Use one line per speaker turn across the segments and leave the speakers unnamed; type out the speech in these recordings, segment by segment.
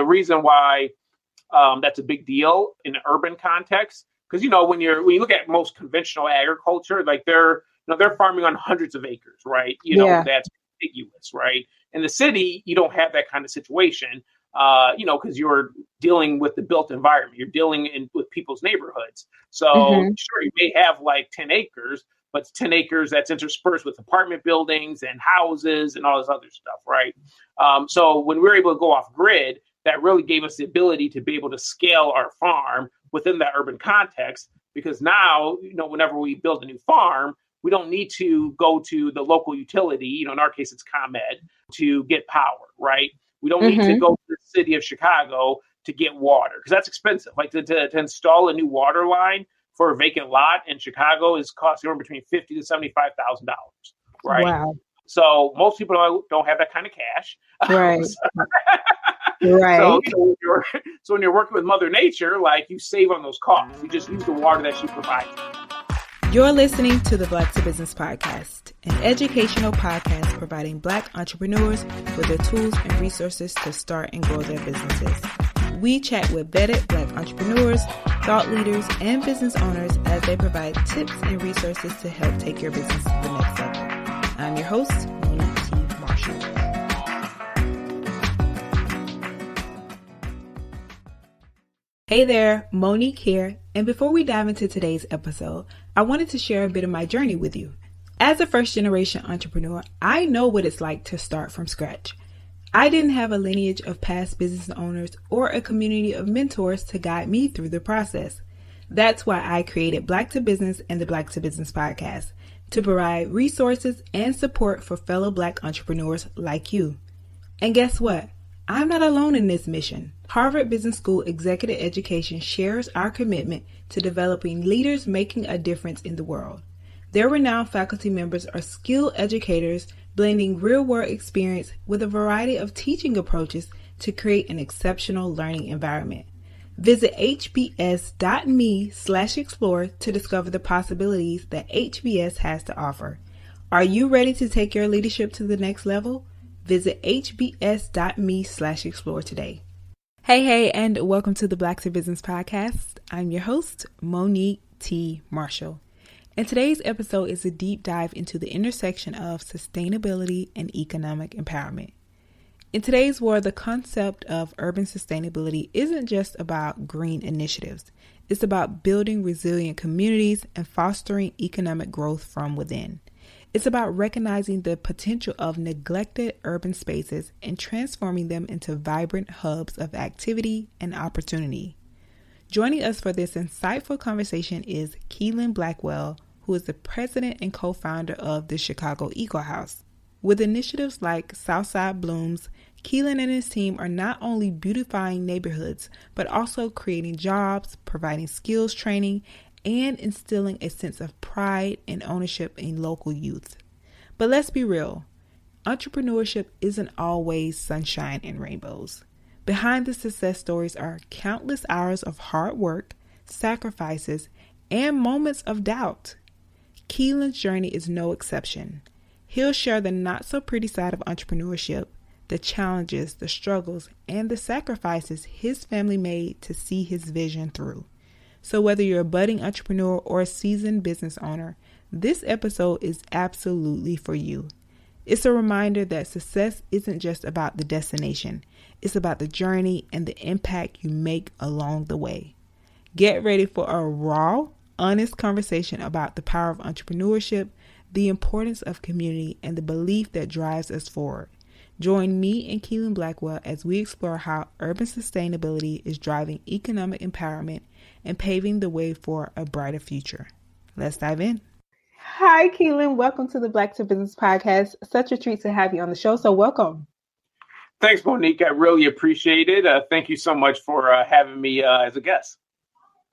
reason why that's a big deal in an urban context, because when you look at most conventional agriculture, like they're farming on hundreds of acres, right? That's contiguous, right? In the city, you don't have that kind of situation, because you're dealing with the built environment. You're dealing with people's neighborhoods. So sure, you may have like 10 acres, but it's 10 acres that's interspersed with apartment buildings and houses and all this other stuff, right? So when we were able to go off grid, that really gave us the ability to be able to scale our farm within that urban context, because now, whenever we build a new farm, we don't need to go to the local utility, in our case, it's ComEd, to get power, right? We don't need to go to the city of Chicago to get water, because that's expensive. Like to install a new water line for a vacant lot in Chicago is costing between $50,000 to $75,000, right?
Wow.
So most people don't have that kind of cash.
Right. Right.
So when you're working with Mother Nature, like, you save on those costs. You just use the water that she provides.
You're listening to the Black to Business Podcast, an educational podcast providing Black entrepreneurs with the tools and resources to start and grow their businesses. We chat with vetted Black entrepreneurs, thought leaders, and business owners as they provide tips and resources to help take your business to the next level. I'm your host, Monique T. Marshall. Hey there, Monique here, and before we dive into today's episode, I wanted to share a bit of my journey with you. As a first-generation entrepreneur, I know what it's like to start from scratch. I didn't have a lineage of past business owners or a community of mentors to guide me through the process. That's why I created Black to Business and the Black to Business Podcast, to provide resources and support for fellow Black entrepreneurs like you. And guess what? I'm not alone in this mission. Harvard Business School Executive Education shares our commitment to developing leaders making a difference in the world. Their renowned faculty members are skilled educators blending real-world experience with a variety of teaching approaches to create an exceptional learning environment. Visit hbs.me/explore to discover the possibilities that HBS has to offer. Are you ready to take your leadership to the next level? Visit hbs.me/explore today. Hey, and welcome to the Black to Business Podcast. I'm your host, Monique T. Marshall. And today's episode is a deep dive into the intersection of sustainability and economic empowerment. In today's world, the concept of urban sustainability isn't just about green initiatives. It's about building resilient communities and fostering economic growth from within. It's about recognizing the potential of neglected urban spaces and transforming them into vibrant hubs of activity and opportunity. Joining us for this insightful conversation is Quilen Blackwell, who is the president and co-founder of the Chicago Eco House. With initiatives like Southside Blooms, Quilen and his team are not only beautifying neighborhoods, but also creating jobs, providing skills training, and instilling a sense of pride and ownership in local youth. But let's be real, entrepreneurship isn't always sunshine and rainbows. Behind the success stories are countless hours of hard work, sacrifices, and moments of doubt. Quilen's journey is no exception. He'll share the not-so-pretty side of entrepreneurship, the challenges, the struggles, and the sacrifices his family made to see his vision through. So whether you're a budding entrepreneur or a seasoned business owner, this episode is absolutely for you. It's a reminder that success isn't just about the destination. It's about the journey and the impact you make along the way. Get ready for a raw, honest conversation about the power of entrepreneurship, the importance of community, and the belief that drives us forward. Join me and Quilen Blackwell as we explore how urban sustainability is driving economic empowerment and paving the way for a brighter future. Let's dive in. Hi, Quilen. Welcome to the Black to Business Podcast. Such a treat to have you on the show. So welcome.
Thanks, Monique. I really appreciate it. Thank you so much for having me as a guest.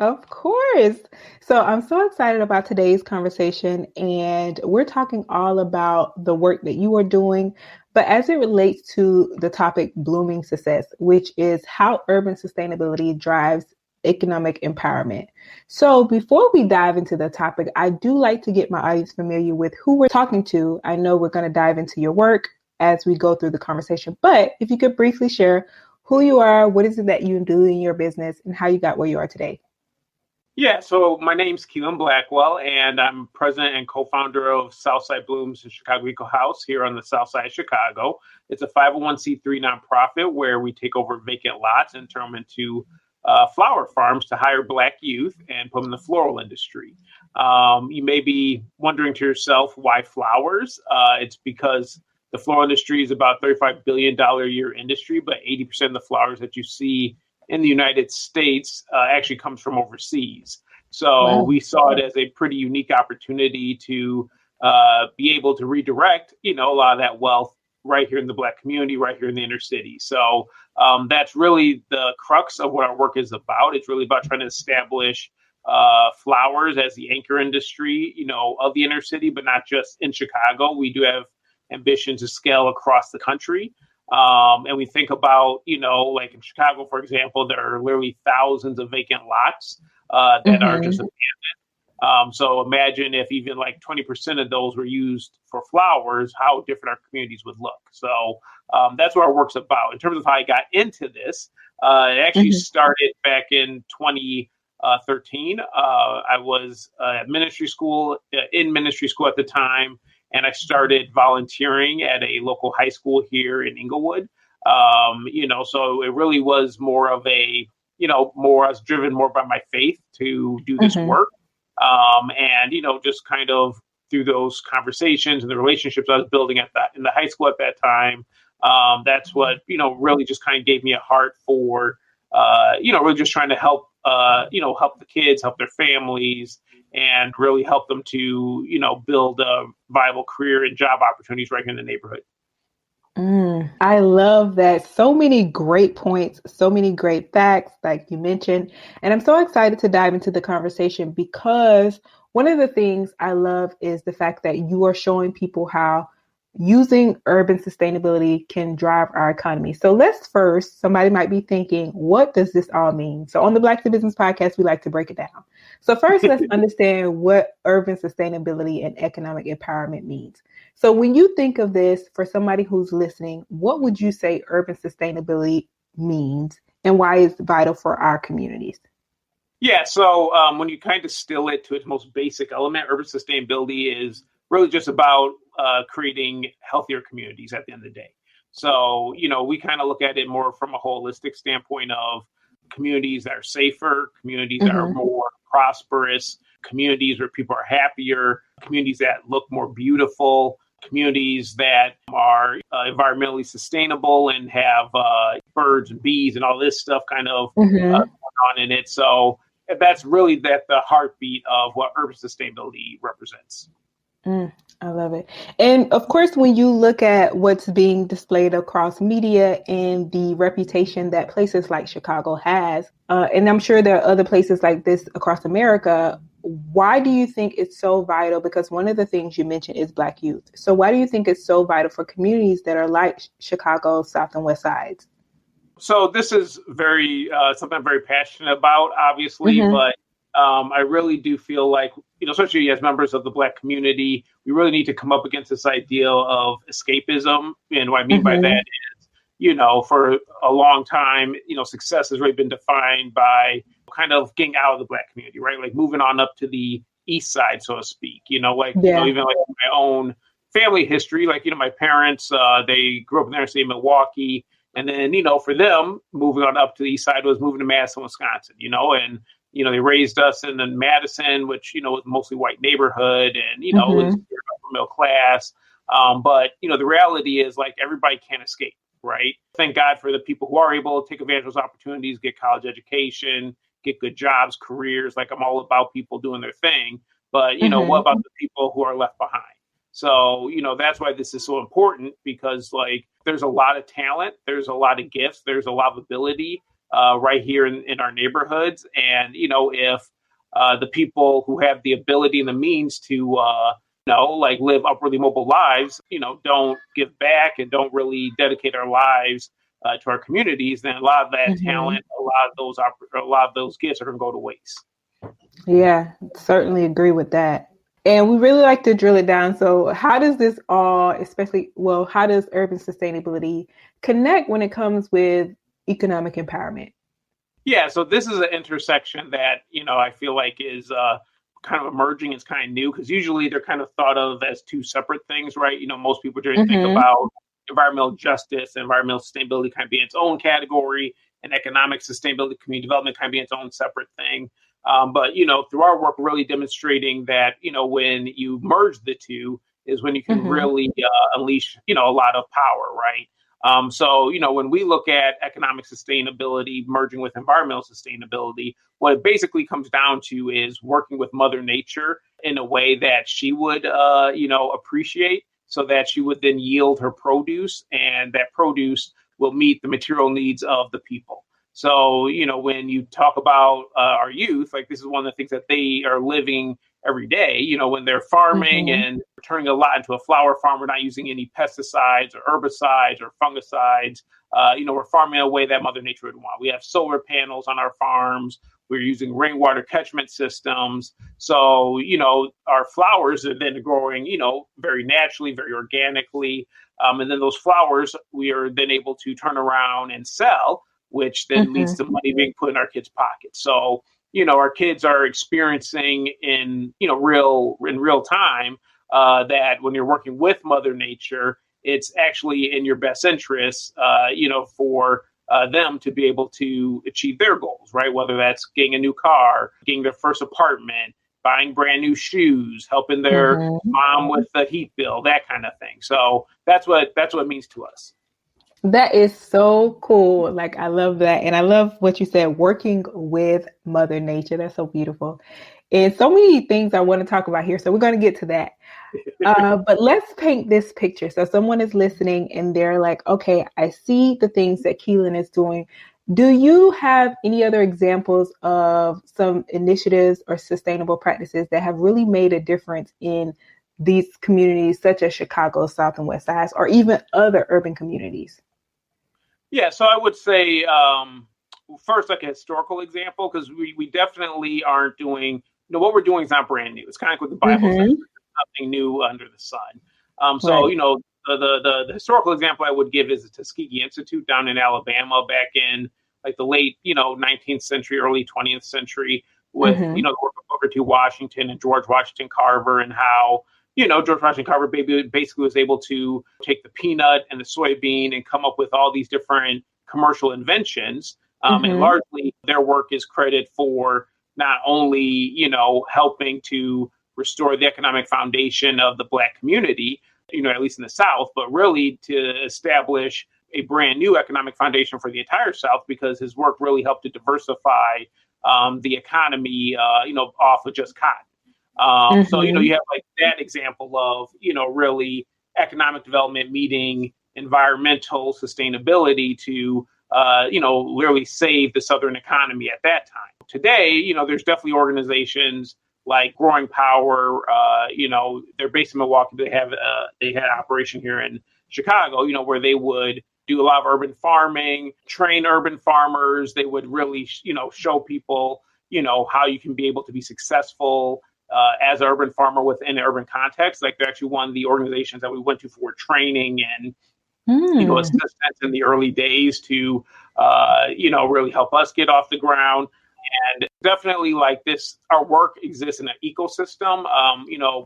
Of course. So I'm so excited about today's conversation, and we're talking all about the work that you are doing, but as it relates to the topic blooming success, which is how urban sustainability drives economic empowerment. So before we dive into the topic, I do like to get my audience familiar with who we're talking to. I know we're going to dive into your work as we go through the conversation, but if you could briefly share who you are, what is it that you do in your business, and how you got where you are today.
Yeah, so my name's Quilen Blackwell, and I'm president and co-founder of Southside Blooms in Chicago Eco House here on the south side of Chicago. It's a 501c3 nonprofit where we take over vacant lots and turn them into flower farms to hire Black youth and put them in the floral industry. You may be wondering to yourself, why flowers? It's because the floral industry is about $35 billion a year industry, but 80% of the flowers that you see in the United States actually comes from overseas. So we saw it as a pretty unique opportunity to be able to redirect, a lot of that wealth right here in the Black community, right here in the inner city. So that's really the crux of what our work is about. It's really about trying to establish flowers as the anchor industry, of the inner city, but not just in Chicago. We do have ambition to scale across the country. And we think about, like in Chicago, for example, there are literally thousands of vacant lots that are just abandoned. So imagine if even like 20% of those were used for flowers, how different our communities would look. So that's what our work's about. In terms of how I got into this, it actually started back in 2013. I was in ministry school at the time. And I started volunteering at a local high school here in Inglewood. So it really was more of a, I was driven more by my faith to do this work. And, just kind of through those conversations and the relationships I was building in the high school at that time, that's what, really just kind of gave me a heart for, really just trying to help, help the kids, help their families, and really help them to, build a viable career and job opportunities right here in the neighborhood.
I love that. So many great points, so many great facts, like you mentioned. And I'm so excited to dive into the conversation because one of the things I love is the fact that you are showing people how using urban sustainability can drive our economy. So let's first, somebody might be thinking, what does this all mean? So on the Black to Business podcast, we like to break it down. So first, let's understand what urban sustainability and economic empowerment means. So when you think of this, for somebody who's listening, what would you say urban sustainability means and why it's vital for our communities?
Yeah, so when you kind of distill it to its most basic element, urban sustainability is really just about creating healthier communities at the end of the day. So, we kind of look at it more from a holistic standpoint of communities that are safer, communities that are more prosperous, communities where people are happier, communities that look more beautiful, communities that are environmentally sustainable and have birds and bees and all this stuff kind of going on in it. So that's really the heartbeat of what urban sustainability represents.
I love it. And of course, when you look at what's being displayed across media and the reputation that places like Chicago has, and I'm sure there are other places like this across America, why do you think it's so vital? Because one of the things you mentioned is Black youth. So why do you think it's so vital for communities that are like Chicago, South and West Sides?
So this is very something I'm very passionate about, obviously, but I really do feel like, especially as members of the Black community, we really need to come up against this idea of escapism. And what I mean by that is, for a long time, success has really been defined by kind of getting out of the Black community, right? Like moving on up to the east side, so to speak, even like my own family history, like, my parents, they grew up in the city of Milwaukee. And then, for them, moving on up to the east side was moving to Madison, Wisconsin, and they raised us in Madison, which, was mostly white neighborhood and, was middle class. But, the reality is like everybody can't escape, right? Thank God for the people who are able to take advantage of those opportunities, get college education, get good jobs, careers. Like I'm all about people doing their thing. But, what about the people who are left behind? So, that's why this is so important because like there's a lot of talent, there's a lot of gifts, there's a lot of ability right here in our neighborhoods. And, if the people who have the ability and the means to, live upwardly mobile lives, don't give back and don't really dedicate our lives to our communities, then a lot of that talent, a lot of those gifts are going to go to waste.
Yeah, certainly agree with that. And we really like to drill it down. So how does this all, how does urban sustainability connect when it comes with economic empowerment?
Yeah, so this is an intersection that, I feel like is kind of emerging. It's kind of new because usually they're kind of thought of as two separate things, right? Most people just think about environmental justice, environmental sustainability kind of be its own category, and economic sustainability, community development kind of be its own separate thing. But, through our work, really demonstrating that, when you merge the two is when you can really unleash, a lot of power, right? So, when we look at economic sustainability merging with environmental sustainability, what it basically comes down to is working with Mother Nature in a way that she would, appreciate, so that she would then yield her produce, and that produce will meet the material needs of the people. So, when you talk about our youth, like this is one of the things that they are living every day, when they're farming and turning a lot into a flower farm. We're not using any pesticides or herbicides or fungicides. We're farming in a way that Mother Nature would want. We have solar panels on our farms. We're using rainwater catchment systems. So, our flowers are then growing, very naturally, very organically. And then those flowers we are then able to turn around and sell, which then leads to money being put in our kids' pockets. So, our kids are experiencing in real time that when you're working with Mother Nature, it's actually in your best interest, for them to be able to achieve their goals, right? Whether that's getting a new car, getting their first apartment, buying brand new shoes, helping their mom with the heat bill, that kind of thing. So that's what it means to us.
That is so cool. Like, I love that. And I love what you said, working with Mother Nature. That's so beautiful. And so many things I want to talk about here. So we're going to get to that. But let's paint this picture. So someone is listening and they're like, okay, I see the things that Quilen is doing. Do you have any other examples of some initiatives or sustainable practices that have really made a difference in these communities, such as Chicago, South and West Sides, or even other urban communities?
Yeah, so I would say first, like a historical example, because we definitely aren't doing, what we're doing is not brand new. It's kind of like what the Bible says, nothing new under the sun. So, right. The historical example I would give is the Tuskegee Institute down in Alabama back in like the late, 19th century, early 20th century with, the work of Booker T. Washington and George Washington Carver, and how George Washington Carver basically was able to take the peanut and the soybean and come up with all these different commercial inventions. And largely their work is credit for not only, helping to restore the economic foundation of the Black community, at least in the South, but really to establish a brand new economic foundation for the entire South, because his work really helped to diversify the economy, off of just cotton. So, you have like that example of, really economic development meeting environmental sustainability to, really save the Southern economy at that time. Today, there's definitely organizations like Growing Power, they're based in Milwaukee. They had an operation here in Chicago, where they would do a lot of urban farming, train urban farmers. They would really, show people, how you can be able to be successful as an urban farmer within an urban context. Like they're actually one of the organizations that we went to for training and, assistance in the early days to, really help us get off the ground. And definitely like this, our work exists in an ecosystem.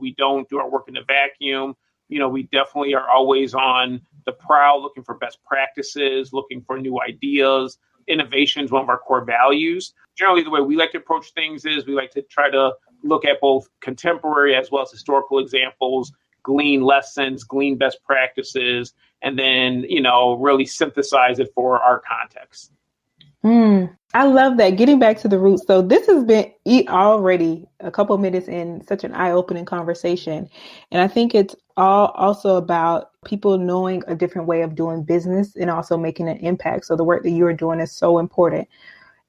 We don't do our work in a vacuum. We definitely are always on the prowl, looking for best practices, looking for new ideas. Innovation is one of our core values. Generally, the way we like to approach things is we like to try to look at both contemporary as well as historical examples, glean lessons, glean best practices, and then, really synthesize it for our context.
I love that. Getting back to the roots. So this has been already a couple of minutes in such an eye-opening conversation. And I think it's all also about people knowing a different way of doing business and also making an impact. So the work that you're doing is so important.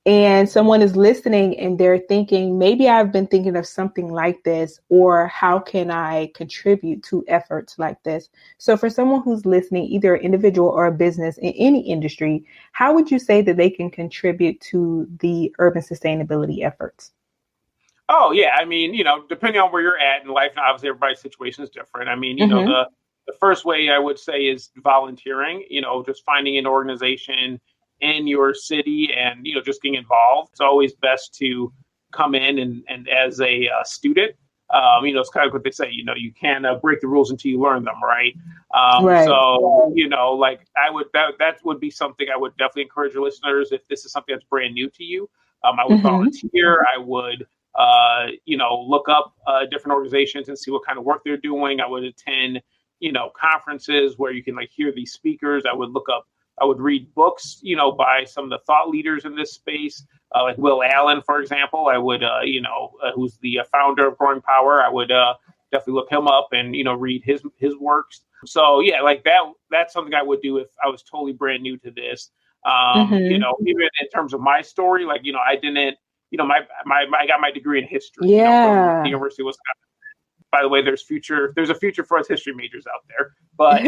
And someone is listening and they're thinking, maybe I've been thinking of something like this, or how can I contribute to efforts like this? So for someone who's listening, either an individual or a business in any industry, how would you say that they can contribute to the urban sustainability efforts?
Oh, yeah. I mean, depending on where you're at in life, and obviously everybody's situation is different. I mean, the first way I would say is volunteering, just finding an organization in your city and, just getting involved. It's always best to come in and as a student. It's kind of what they say, you can't break the rules until you learn them, right?
Right.
So, that would be something I would definitely encourage your listeners. If this is something that's brand new to you, I would volunteer. I would, look up different organizations and see what kind of work they're doing. I would attend, conferences where you can hear these speakers. I would read books, by some of the thought leaders in this space, like Will Allen, for example. I would, who's the founder of Growing Power. I would definitely look him up and, read his works. So, yeah, that's something I would do if I was totally brand new to this. Even in terms of my story, I didn't, I got my degree in history from the University of Wisconsin. By the way, there's a future for us history majors out there, but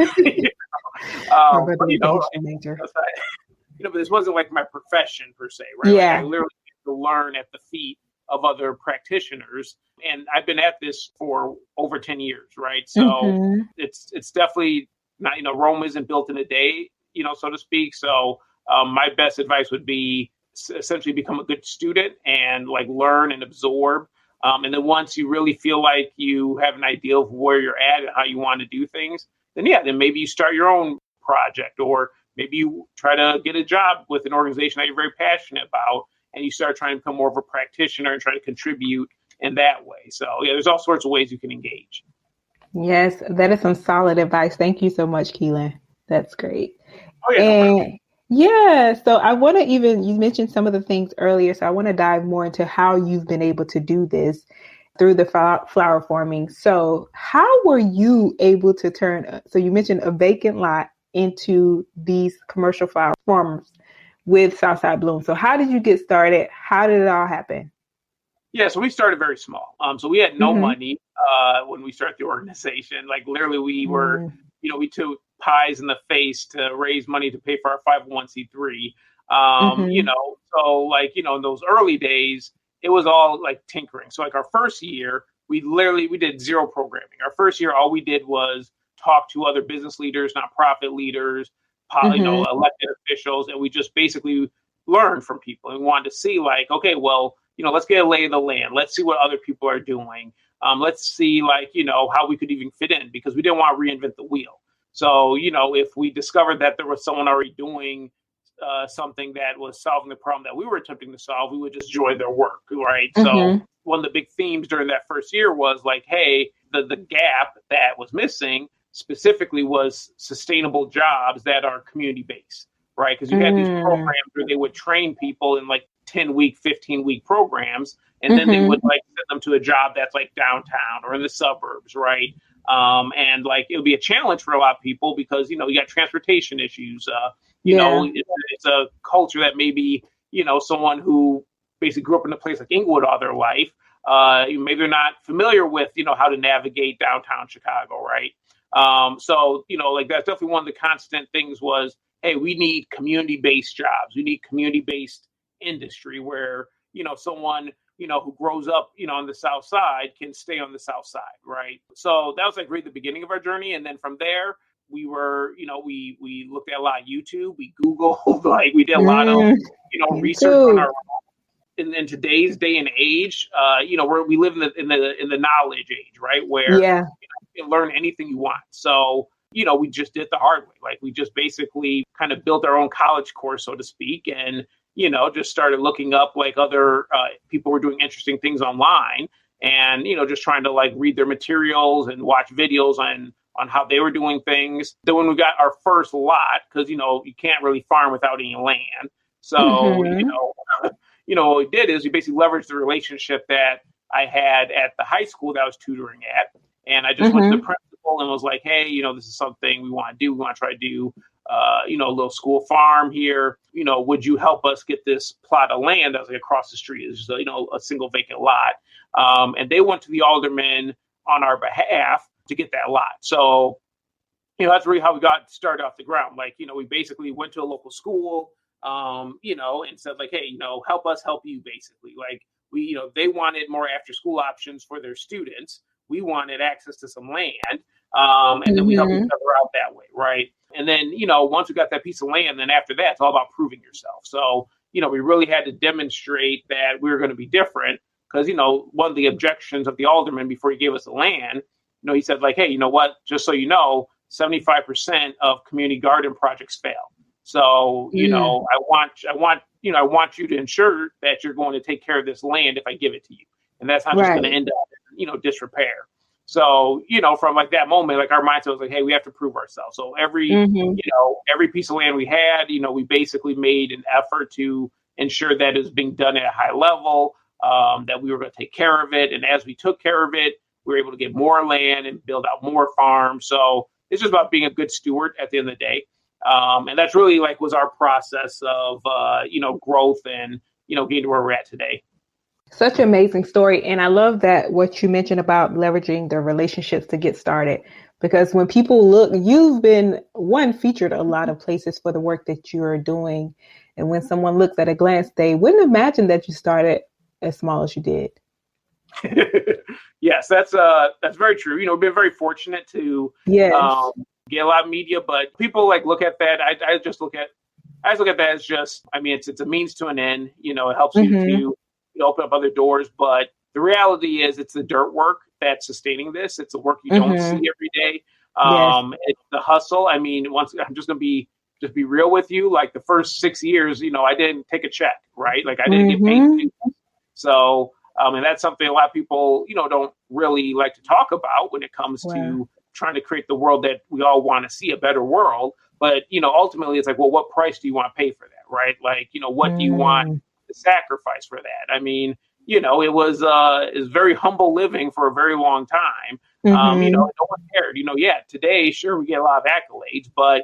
but this wasn't my profession per se, right?
Yeah.
I literally had to learn at the feet of other practitioners, and I've been at this for over 10 years, right? So it's definitely not, Rome isn't built in a day, so to speak. So my best advice would be essentially become a good student and learn and absorb. And then once you really feel like you have an idea of where you're at and how you want to do things, then maybe you start your own project, or maybe you try to get a job with an organization that you're very passionate about, and you start trying to become more of a practitioner and try to contribute in that way. So there's all sorts of ways you can engage.
Yes, that is some solid advice. Thank you so much, Quilen. That's great.
Oh, yeah,
and yeah, so I want to you mentioned some of the things earlier, so I want to dive more into how you've been able to do this through the flower forming. So how were you able to turn, so you mentioned a vacant lot into these commercial flower farms with Southside Blooms. So how did you get started? How did it all happen?
Yeah, so we started very small. So we had no money when we started the organization. Literally we were, we took pies in the face to raise money to pay for our 501c3. So in those early days, it was all tinkering. So our first year, we did zero programming. Our first year, all we did was talk to other business leaders, nonprofit leaders, elected officials, and we just basically learned from people. And we wanted to see okay, well, let's get a lay of the land. Let's see what other people are doing. Let's see how we could even fit in, because we didn't want to reinvent the wheel. So, if we discovered that there was someone already doing something that was solving the problem that we were attempting to solve, we would just join their work, right? So one of the big themes during that first year was hey, the gap that was missing specifically was sustainable jobs that are community-based, right? Because you had these programs where they would train people in 10-week, 15-week programs, and then they would send them to a job that's downtown or in the suburbs, right? And it would be a challenge for a lot of people because, you got transportation issues. It's a culture that maybe, someone who basically grew up in a place like Inglewood all their life, maybe they're not familiar with, how to navigate downtown Chicago, right? So, that's definitely one of the constant things was, hey, we need community-based jobs. We need community-based industry where, someone, who grows up, on the South Side can stay on the South Side, right? So that was really the beginning of our journey. And then from there, we were, we looked at a lot of YouTube, we Googled, we did a lot of, research on our own. In today's day and age, we live in the knowledge age, right? Where you can learn anything you want. So, we just did the hard way. We just basically kind of built our own college course, so to speak, and just started looking up other people were doing interesting things online, and just trying to read their materials and watch videos on how they were doing things. Then when we got our first lot, because you can't really farm without any land, so what we did is we basically leveraged the relationship that I had at the high school that I was tutoring at, and I just went to the principal and was like, hey, this is something we want to do. We want to try to do a little school farm here. Would you help us get this plot of land that was across the street? It's just a single vacant lot. And they went to the alderman on our behalf to get that lot. So, that's really how we got started off the ground. We basically went to a local school, and said hey, help us help you, basically. They wanted more after school options for their students. We wanted access to some land. And then we helped each other out that way, right? And then, once we got that piece of land, then after that, it's all about proving yourself. So, we really had to demonstrate that we were going to be different because, one of the objections of the alderman before he gave us the land, he said like, hey, you know what, just so you know, 75% of community garden projects fail. So, I want you to ensure that you're going to take care of this land if I give it to you. And that's not just going to end up, disrepair. So, from like that moment, like our mindset was like, hey, we have to prove ourselves. So every piece of land we had, we basically made an effort to ensure that it was being done at a high level, that we were going to take care of it. And as we took care of it, we were able to get more land and build out more farms. So it's just about being a good steward at the end of the day. And that's really like was our process of, growth and, getting to where we're at today.
Such an amazing story. And I love that what you mentioned about leveraging the relationships to get started, because when people look, you've been featured a lot of places for the work that you're doing. And when someone looks at a glance, they wouldn't imagine that you started as small as you did.
Yes, that's very true. We've been very fortunate to get a lot of media, but people like look at that. I just look at that as just, it's a means to an end. It helps you to open up other doors, but the reality is it's the dirt work that's sustaining this. It's the work you don't see every day. It's the hustle. Once I'm just going to be real with you. Like the first 6 years, I didn't take a check, right? Like I didn't get paid to do this. So, and that's something a lot of people, don't really like to talk about when it comes to trying to create the world that we all want to see, a better world. But, ultimately it's like, well, what price do you want to pay for that? Right? Like, what do you want to sacrifice for that? It was very humble living for a very long time. No one cared. Today, sure, we get a lot of accolades, but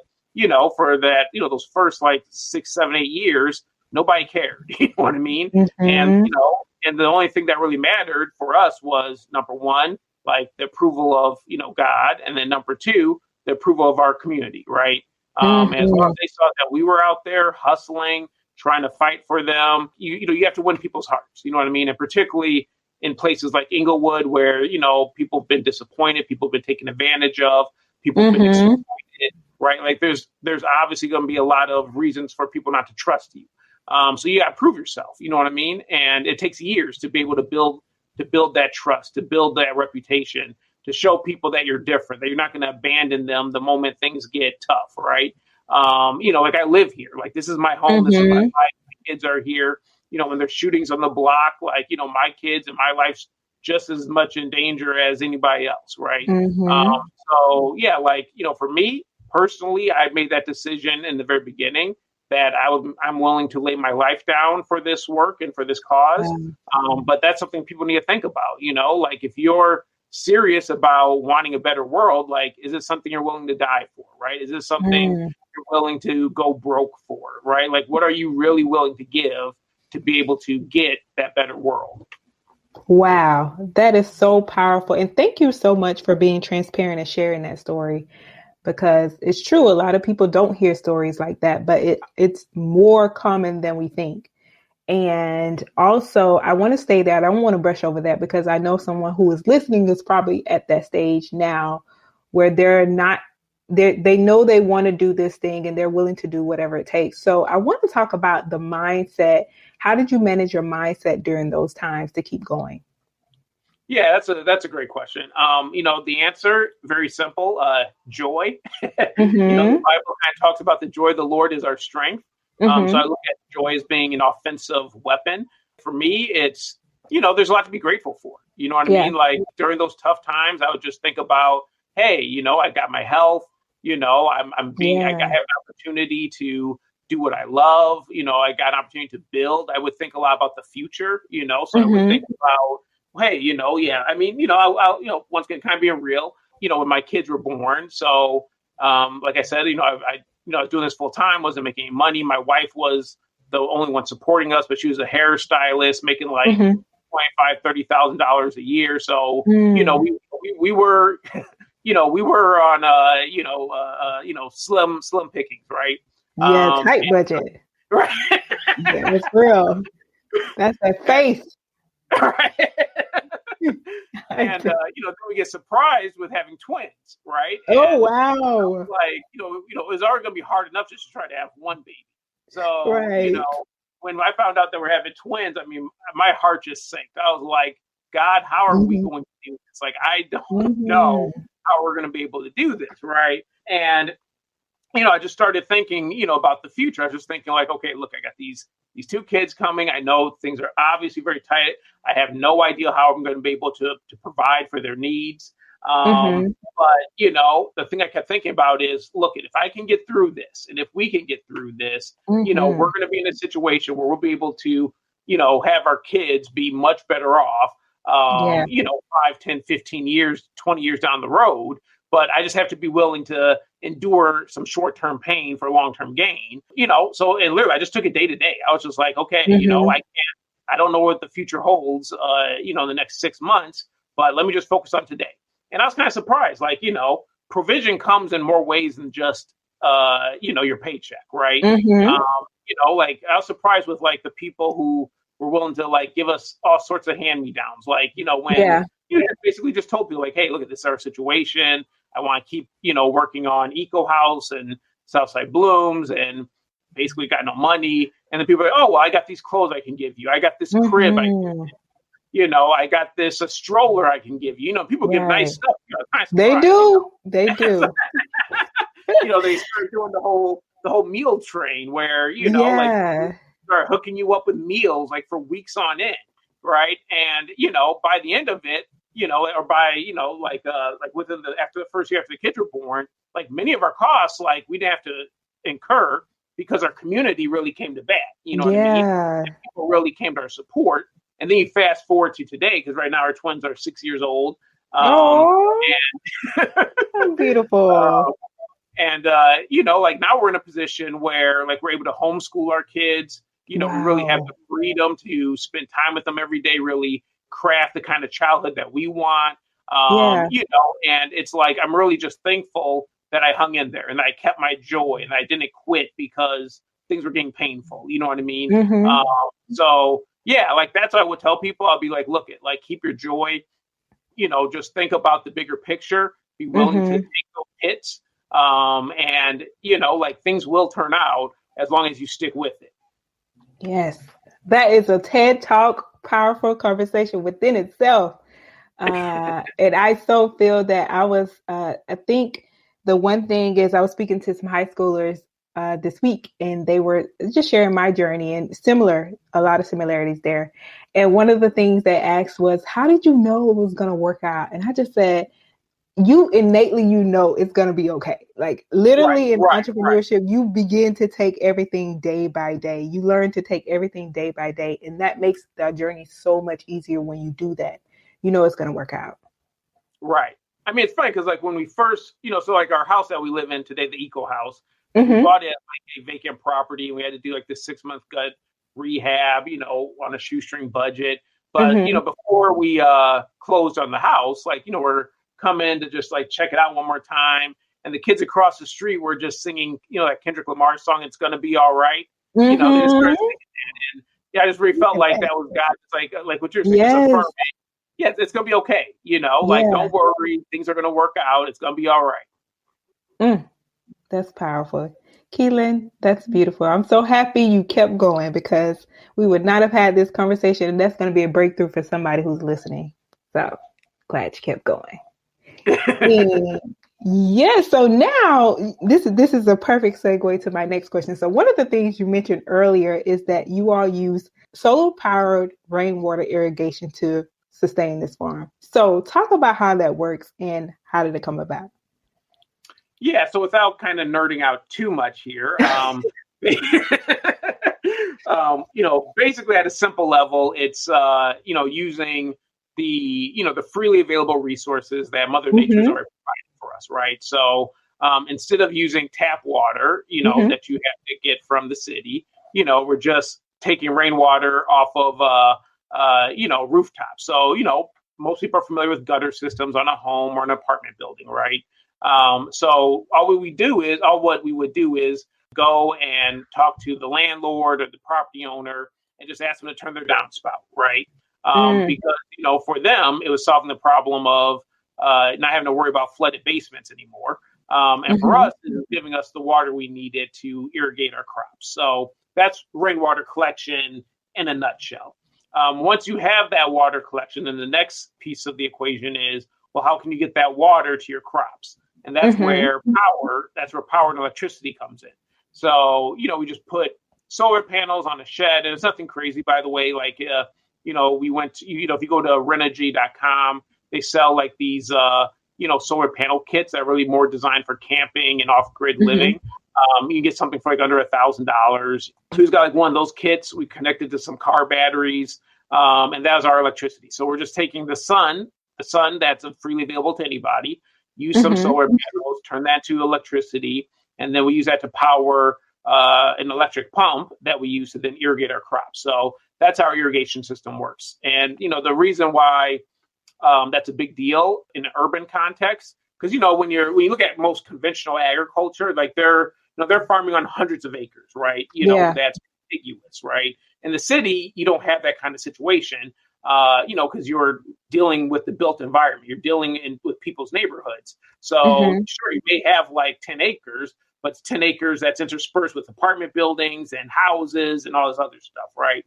for that, those first like 6, 7, 8 years, nobody cared. You know what I mean? And the only thing that really mattered for us was number one, like the approval of, God. And then number two, the approval of our community. Right. And as long as they saw that we were out there hustling, trying to fight for them, you have to win people's hearts. You know what I mean? And particularly in places like Inglewood, where, people have been disappointed, people have been taken advantage of, people have been exploited, right? Like there's obviously going to be a lot of reasons for people not to trust you. So you got to prove yourself, you know what I mean? And it takes years to be able to build that trust, to build that reputation, to show people that you're different, that you're not going to abandon them the moment things get tough, right? Like I live here, like this is my home, this is my life, my kids are here, when there's shootings on the block, like, my kids and my life's just as much in danger as anybody else, right? So yeah, like, for me personally, I made that decision in the very beginning that I'm willing to lay my life down for this work and for this cause. But that's something people need to think about, like if you're serious about wanting a better world, like, is it something you're willing to die for, right? Is this something you're willing to go broke for, right? Like, what are you really willing to give to be able to get that better world?
Wow, that is so powerful. And thank you so much for being transparent and sharing that story, because it's true. A lot of people don't hear stories like that, but it's more common than we think. And also, I want to say that I don't want to brush over that, because I know someone who is listening is probably at that stage now where they know they want to do this thing and they're willing to do whatever it takes. So I want to talk about the mindset. How did you manage your mindset during those times to keep going?
Yeah, that's a great question. The answer, very simple, joy. The Bible kind of talks about the joy of the Lord is our strength. So I look at joy as being an offensive weapon. For me, it's, there's a lot to be grateful for. You know what I mean? Like during those tough times, I would just think about, hey, I got my health, I have an opportunity to do what I love. I got an opportunity to build. I would think a lot about the future, so I would think about, hey, I'll once again, kind of being real, when my kids were born. So, like I said, I was doing this full time, wasn't making any money. My wife was the only one supporting us, but she was a hairstylist making like $25,000-$30,000 a year. So, we were, we were on, slim pickings, right?
Yeah, tight budget.
Right.
Yeah, it's real. That's that face.
Right. And, then we get surprised with having twins, right?
Oh,
And,
wow.
it was already going to be hard enough just to try to have one baby. So,
Right.
when I found out that we're having twins, I mean, my heart just sank. I was like, God, how are we going to do this? Like, I don't know how we're going to be able to do this, right? And, I just started thinking, about the future. I was just thinking like, okay, look, I got these two kids coming. I know things are obviously very tight. I have no idea how I'm going to be able to provide for their needs. But, the thing I kept thinking about is, look, if I can get through this, and if we can get through this, we're going to be in a situation where we'll be able to, have our kids be much better off, 5, 10, 15 years, 20 years down the road. But I just have to be willing to endure some short-term pain for long-term gain, So, and literally, I just took it day to day. I was just like, okay, I don't know what the future holds, in the next 6 months, but let me just focus on today. And I was kind of surprised, like, provision comes in more ways than just, your paycheck, right? Like I was surprised with like the people who were willing to like give us all sorts of hand-me-downs, like, when you basically just told people like, hey, look at this, our situation. I want to keep, working on Eco House and Southside Blooms and basically got no money. And then people are like, oh, well, I got these clothes I can give you. I got this crib I can give you. I got this a stroller I can give you. People give nice stuff.
They do. They do.
They start doing the whole meal train where, like start hooking you up with meals like for weeks on end. Right. And, by the end of it, or by, like within after the first year after the kids were born, like many of our costs, like we didn't have to incur because our community really came to bat. You know what I mean? And people really came to our support. And then you fast forward to today, because right now our twins are 6 years old.
And beautiful.
Like now we're in a position where like we're able to homeschool our kids. We really have the freedom to spend time with them every day, really craft the kind of childhood that we want. And it's like, I'm really just thankful that I hung in there and I kept my joy and I didn't quit because things were getting painful. You know what I mean? So yeah, like that's what I would tell people. I'll be like, look, keep your joy, just think about the bigger picture, be willing to take those hits. And like things will turn out as long as you stick with it.
Yes, that is a TED Talk, powerful conversation within itself. And I so feel that I think the one thing is I was speaking to some high schoolers this week and they were just sharing my journey and a lot of similarities there. And one of the things they asked was, how did you know it was going to work out? And I just said, you innately, it's going to be okay. Like literally in entrepreneurship, you begin to take everything day by day. You learn to take everything day by day. And that makes the journey so much easier when you do that. It's going to work out.
Right. I mean, it's funny because like when we first, so like our house that we live in today, the Eco House, we bought it like a vacant property and we had to do like this 6-month gut rehab, on a shoestring budget. But, before we closed on the house, like, we're come in to just like check it out one more time. And the kids across the street were just singing, that Kendrick Lamar song, It's Gonna Be All Right. They just started singing it. And I just really felt like that was God. It's like what you're saying. Yes. Yeah, it's gonna be okay. Don't worry, things are gonna work out. It's gonna be all right.
That's powerful. Quilen, that's beautiful. I'm so happy you kept going because we would not have had this conversation, and that's going to be a breakthrough for somebody who's listening. So glad you kept going. So now this is a perfect segue to my next question. So one of the things you mentioned earlier is that you all use solar-powered rainwater irrigation to sustain this farm. So talk about how that works and how did it come about?
Yeah, so without kind of nerding out too much here, basically at a simple level, it's using the freely available resources that Mother Nature has already provided for us, right? So instead of using tap water, that you have to get from the city, we're just taking rainwater off of rooftops. So most people are familiar with gutter systems on a home or an apartment building, right? So all what we would do is go and talk to the landlord or the property owner and just ask them to turn their downspout, right? because, for them, it was solving the problem of not having to worry about flooded basements anymore. And for us, it was giving us the water we needed to irrigate our crops. So that's rainwater collection in a nutshell. Once you have that water collection, then the next piece of the equation is, well, how can you get that water to your crops? And that's where power and electricity comes in. So, we just put solar panels on a shed, and it's nothing crazy, by the way. Like, we went to, if you go to Renogy.com, they sell like these, solar panel kits that are really more designed for camping and off-grid living. You can get something for like under $1,000. So we've got like one of those kits. We connected to some car batteries, and that was our electricity. So we're just taking the sun that's freely available to anybody, use some solar panels, turn that to electricity, and then we use that to power an electric pump that we use to then irrigate our crops. So that's how our irrigation system works. And, the reason why that's a big deal in an urban context, because, when you look at most conventional agriculture, like they're farming on hundreds of acres, right? That's contiguous, right? In the city, you don't have that kind of situation, because you're dealing with the built environment. You're dealing with people's neighborhoods. So sure, you may have like 10 acres, but it's 10 acres that's interspersed with apartment buildings and houses and all this other stuff, right?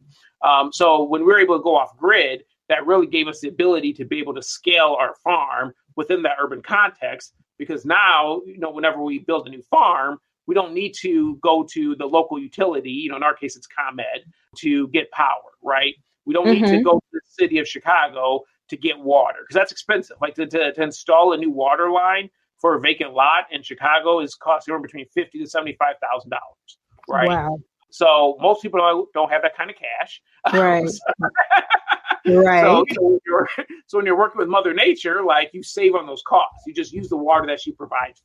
So when we were able to go off grid, that really gave us the ability to be able to scale our farm within that urban context, because now, whenever we build a new farm, we don't need to go to the local utility, in our case, it's ComEd, to get power, right? We don't need to go to the city of Chicago to get water, because that's expensive. Like to install a new water line for a vacant lot in Chicago is costing between $50,000 to $75,000, right?
Wow.
So most people don't have that kind of cash.
Right. Right.
So when you're working with Mother Nature, like, you save on those costs. You just use the water that she provides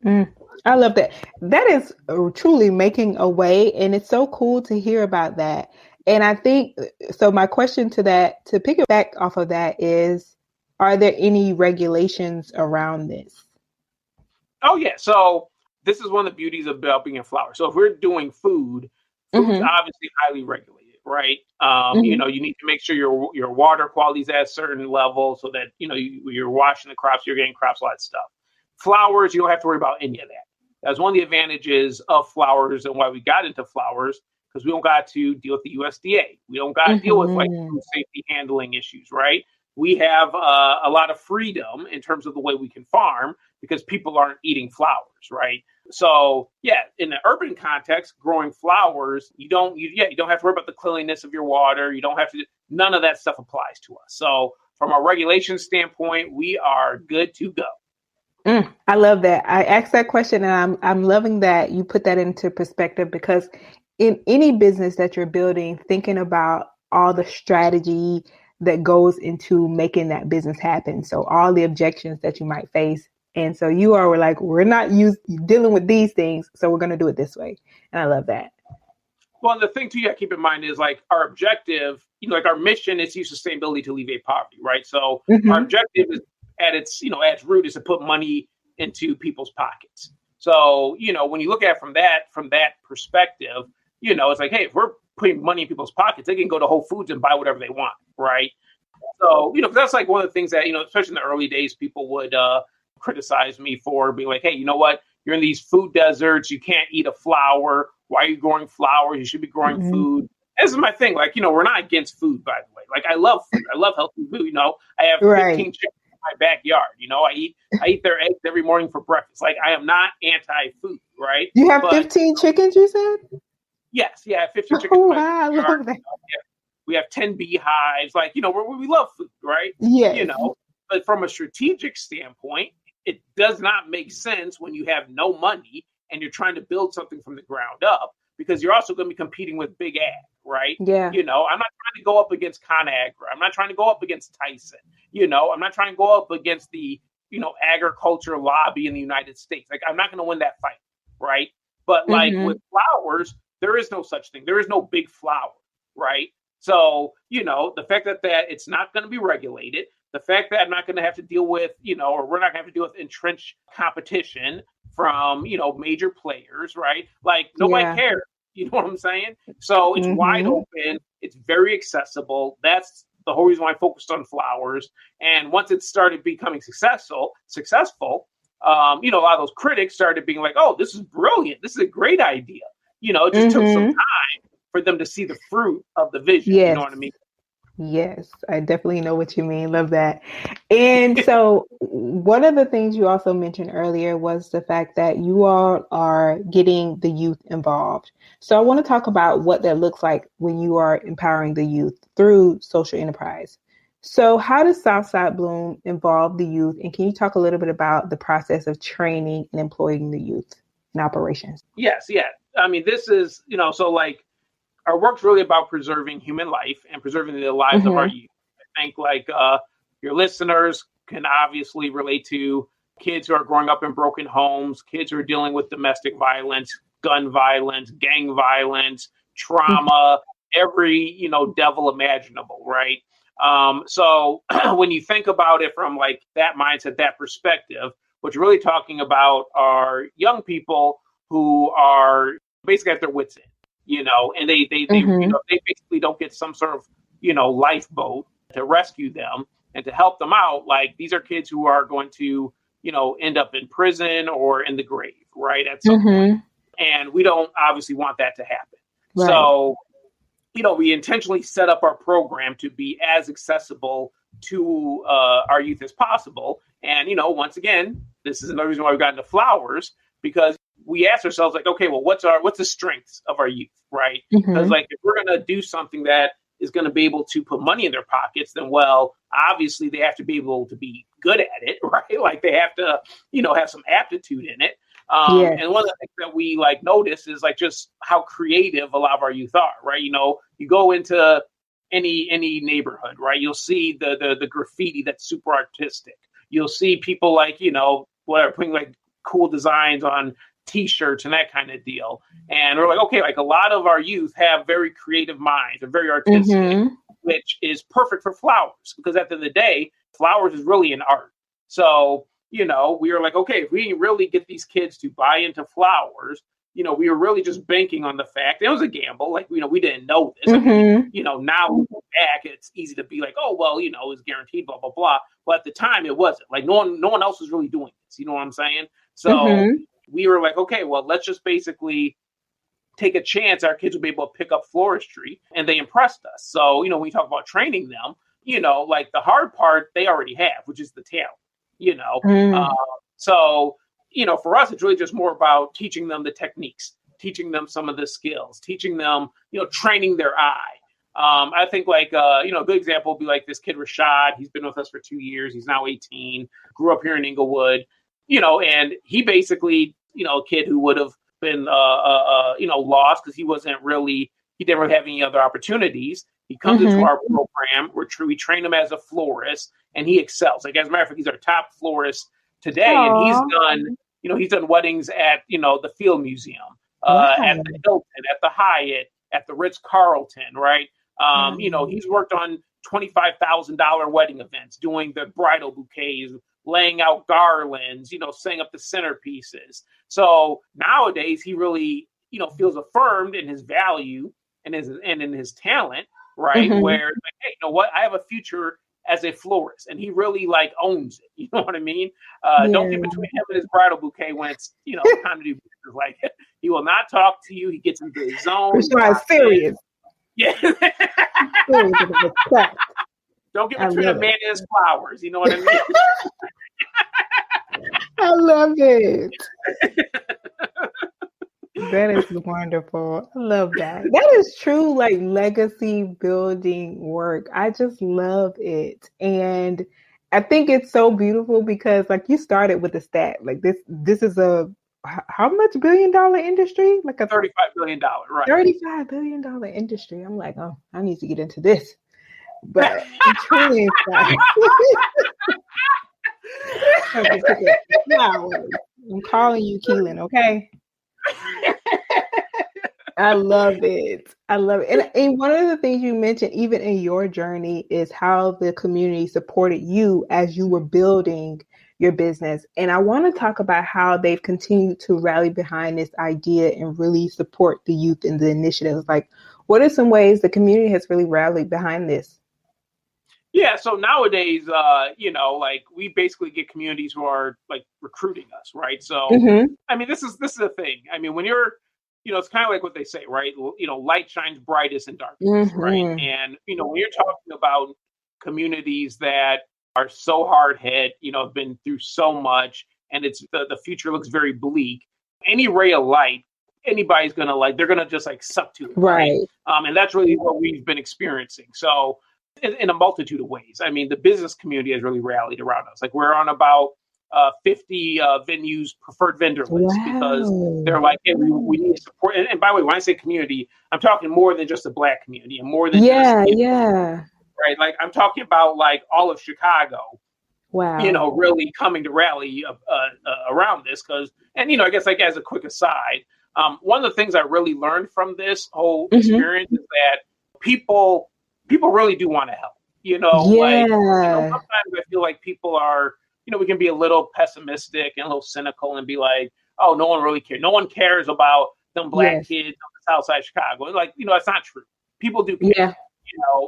for you.
I love that. That is truly making a way. And it's so cool to hear about that. And I think, so my question to that, to pick it back off of that is, are there any regulations around this?
Oh, yeah. So this is one of the beauties about being in flower. So if we're doing food's obviously highly regulated, right? You need to make sure your water quality is at a certain level so that, you're washing the crops, you're getting crops, all that stuff. Flowers, you don't have to worry about any of that. That's one of the advantages of flowers and why we got into flowers, because we don't got to deal with the USDA. We don't got to deal with like food safety handling issues, right? We have a lot of freedom in terms of the way we can farm because people aren't eating flowers, right? So yeah, in the urban context, growing flowers, you don't have to worry about the cleanliness of your water. You don't have to. None of that stuff applies to us. So from a regulation standpoint, we are good to go.
I love that. I asked that question, and I'm loving that you put that into perspective, because in any business that you're building, thinking about all the strategy that goes into making that business happen. So all the objections that you might face. And so you are like, we're not dealing with these things, so we're going to do it this way. And I love that.
Well, the thing too, you got to keep in mind is like our objective, like our mission is to use sustainability to alleviate poverty, right? So our objective is at its root is to put money into people's pockets. So, when you look at it from that perspective, it's like, hey, if we're putting money in people's pockets, they can go to Whole Foods and buy whatever they want, right? So, that's like one of the things that, especially in the early days, people would criticize me for, being like, hey, you know what? You're in these food deserts. You can't eat a flower. Why are you growing flowers? You should be growing food. This is my thing. Like, we're not against food, by the way. Like, I love food. I love healthy food. I have 15 chickens in my backyard. I eat their eggs every morning for breakfast. Like, I am not anti-food, right?
You have 15 chickens, you said?
Yes. Yeah, 15 chickens.
Oh, wow, I love that.
We have 10 beehives. Like, we love food, right?
Yeah.
But from a strategic standpoint, it does not make sense when you have no money and you're trying to build something from the ground up, because you're also going to be competing with big ag, right?
Yeah.
I'm not trying to go up against ConAgra. I'm not trying to go up against Tyson. I'm not trying to go up against the, agriculture lobby in the United States. Like, I'm not going to win that fight, right? But like with flowers, there is no such thing. There is no big flower, right? So, the fact that it's not going to be regulated, the fact that I'm not going to have to deal with, or we're not going to have to deal with entrenched competition from, major players, right? Like, nobody cares. You know what I'm saying? So it's wide open. It's very accessible. That's the whole reason why I focused on flowers. And once it started becoming successful, a lot of those critics started being like, oh, this is brilliant. This is a great idea. It just took some time for them to see the fruit of the vision.
Yes.
You know what I mean?
Yes, I definitely know what you mean. Love that. And so one of the things you also mentioned earlier was the fact that you all are getting the youth involved. So I want to talk about what that looks like when you are empowering the youth through social enterprise. So how does Southside Bloom involve the youth? And can you talk a little bit about the process of training and employing the youth in operations?
Yes. Yeah. I mean, this is, our work's really about preserving human life and preserving the lives of our youth. I think your listeners can obviously relate to kids who are growing up in broken homes, kids who are dealing with domestic violence, gun violence, gang violence, trauma, every, devil imaginable, right? So when you think about it from like that mindset, that perspective, what you're really talking about are young people who are basically at their wits' end. And they they basically don't get some sort of, lifeboat to rescue them and to help them out. Like these are kids who are going to, end up in prison or in the grave, right? At some point. And we don't obviously want that to happen. Right. So, we intentionally set up our program to be as accessible to our youth as possible. And, once again, this is another reason why we got into flowers, because we ask ourselves like, okay, well, what's the strengths of our youth, right? Because like, if we're going to do something that is going to be able to put money in their pockets, then, well, obviously they have to be able to be good at it, right? Like they have to, have some aptitude in it. And one of the things that we like notice is like just how creative a lot of our youth are, right? You go into any neighborhood, right? You'll see the graffiti that's super artistic. You'll see people like, putting like cool designs on T-shirts and that kind of deal. And we're like, okay, like a lot of our youth have very creative minds. They're very artistic, which is perfect for flowers, because at the end of the day, flowers is really an art. So, we were like, okay, if we didn't really get these kids to buy into flowers, we were really just banking on the fact it was a gamble. Like, we didn't know this. Now back, it's easy to be like, oh, well, it's guaranteed, blah, blah, blah. But at the time it wasn't. Like no one else was really doing this. You know what I'm saying? So we were like, okay, well, let's just basically take a chance our kids will be able to pick up floristry. And they impressed us. So, when we talk about training them, like the hard part they already have, which is the talent, So, for us, it's really just more about teaching them the techniques, teaching them some of the skills, teaching them, training their eye. I think like, a good example would be like this kid, Rashad. He's been with us for 2 years. He's now 18, grew up here in Inglewood, and he basically, a kid who would have been, lost because he didn't really have any other opportunities. He comes into our program. We train him as a florist, and he excels. Like, as a matter of fact, he's our top florist today.
Aww.
And he's done weddings at, the Field Museum, at the Hilton, at the Hyatt, at the Ritz-Carlton, right? He's worked on $25,000 wedding events, doing the bridal bouquets, laying out garlands, setting up the centerpieces. So nowadays he really, feels affirmed in his value and in his talent, right? Where like, hey, you know what? I have a future as a florist, and he really like owns it. You know what I mean? Don't get between him and his bridal bouquet when it's, time to do business. Like, he will not talk to you. He gets into his zone.
He's serious.
Yeah. Don't get between a man and his flowers. You know what I mean?
I love it. That is wonderful. I love that. That is true, like legacy building work. I just love it. And I think it's so beautiful because like you started with a stat, like this is a, how much $1 billion industry? Like a
$35 billion, right?
$35 billion industry. I'm like, oh, I need to get into this. But I'm truly excited. I'm calling you Quilen, okay? I love it. And one of the things you mentioned, even in your journey, is how the community supported you as you were building your business. And I want to talk about how they've continued to rally behind this idea and really support the youth in the initiatives. Like, What are some ways the community has really rallied behind this?
Yeah, so nowadays, like we basically get communities who are like recruiting us, right? So, I mean, this is a thing. I mean, when you're, it's kind of like what they say, right? Light shines brightest in darkness, right? And when you're talking about communities that are so hard hit, have been through so much, and it's the future looks very bleak. Any ray of light, anybody's gonna they're gonna just like suck to it, right? And that's really what we've been experiencing. So, in a multitude of ways. I mean, the business community has really rallied around us. Like we're on about 50 venues preferred vendor list because they're like, hey, we need support. And by the way, when I say community, I'm talking more than just the Black community and more than right. Like I'm talking about like all of Chicago. Wow. Really coming to rally around this because, and I guess like as a quick aside, one of the things I really learned from this whole experience is that people really do want to help, sometimes I feel like people are, we can be a little pessimistic and a little cynical and be like, oh, no one really cares. No one cares about them Black kids on the South Side of Chicago. Like, that's not true. People do care. Yeah.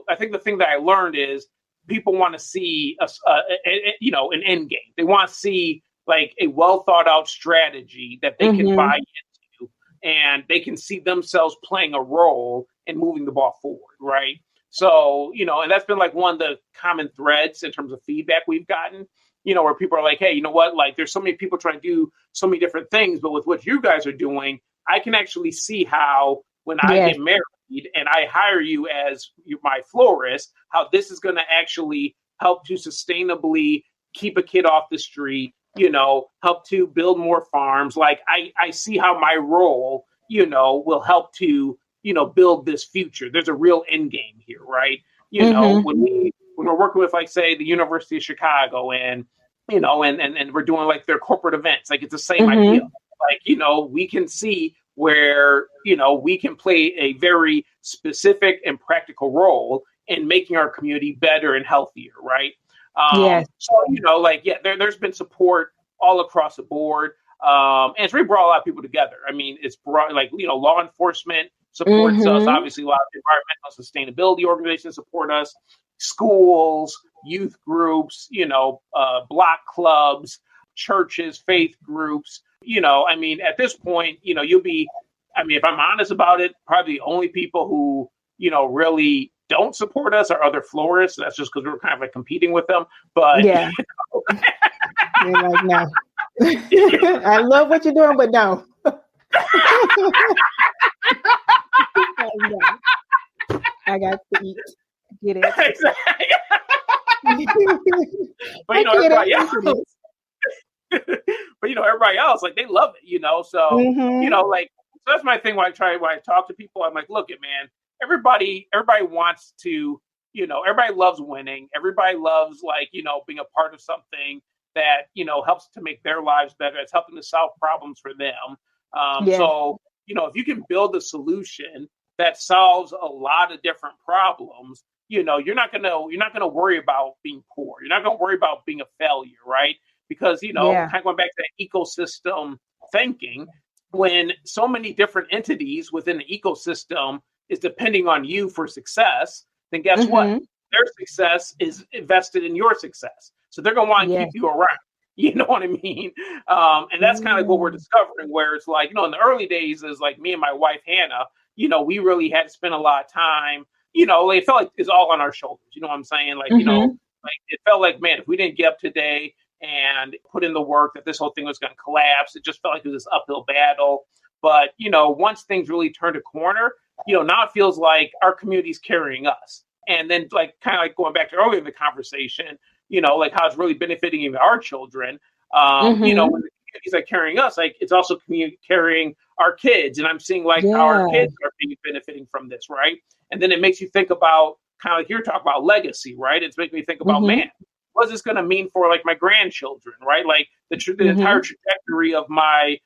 I think the thing that I learned is people want to see an end game. They want to see like a well thought out strategy that they can buy into and they can see themselves playing a role in moving the ball forward. Right. So, and that's been like one of the common threads in terms of feedback we've gotten, where people are like, hey, you know what? Like there's so many people trying to do so many different things, but with what you guys are doing, I can actually see how when I get married and I hire you as my florist, how this is going to actually help to sustainably keep a kid off the street, help to build more farms. Like I see how my role, will help to build this future. There's a real end game here, right? When we're working with, like, say, the University of Chicago and, and we're doing like their corporate events, like it's the same idea. Like, we can see where, we can play a very specific and practical role in making our community better and healthier, right? So, there's been support all across the board. And it's really brought a lot of people together. I mean, it's brought law enforcement supports us. Obviously, a lot of environmental sustainability organizations support us. Schools, youth groups, block clubs, churches, faith groups. I mean, at this point, you'll be, I mean, if I'm honest about it, probably the only people who, really don't support us are other florists. That's just because we're kind of like competing with them. But
you're like, no. I love what you're doing, but no. I got to eat. Get it?
Exactly. But everybody else. But everybody else, like they love it, So like so that's my thing when I talk to people. I'm like, look, man, everybody wants to, everybody loves winning. Everybody loves being a part of something that helps to make their lives better. It's helping to solve problems for them. So if you can build a solution that solves a lot of different problems, you're not gonna worry about being poor. You're not gonna worry about being a failure, right? Because kind of going back to that ecosystem thinking, when so many different entities within the ecosystem is depending on you for success, then guess what? Their success is invested in your success. So they're gonna want to keep you around. You know what I mean? And that's kind of like what we're discovering, where it's like, in the early days is like me and my wife, Hannah, we really had to spend a lot of time, it felt like it's all on our shoulders. You know what I'm saying? Like, like it felt like, man, if we didn't get up today and put in the work, that this whole thing was going to collapse. It just felt like it was this uphill battle. But, once things really turned a corner, now it feels like our community's carrying us. And then like, kind of like going back to earlier in the conversation, like how it's really benefiting even our children. When the communities are carrying us, like it's also carrying our kids. And I'm seeing like how our kids are benefiting from this, right? And then it makes you think about kind of like you're talking about legacy, right? It's making me think about, man, what's this going to mean for like my grandchildren, right? Like the entire trajectory of my,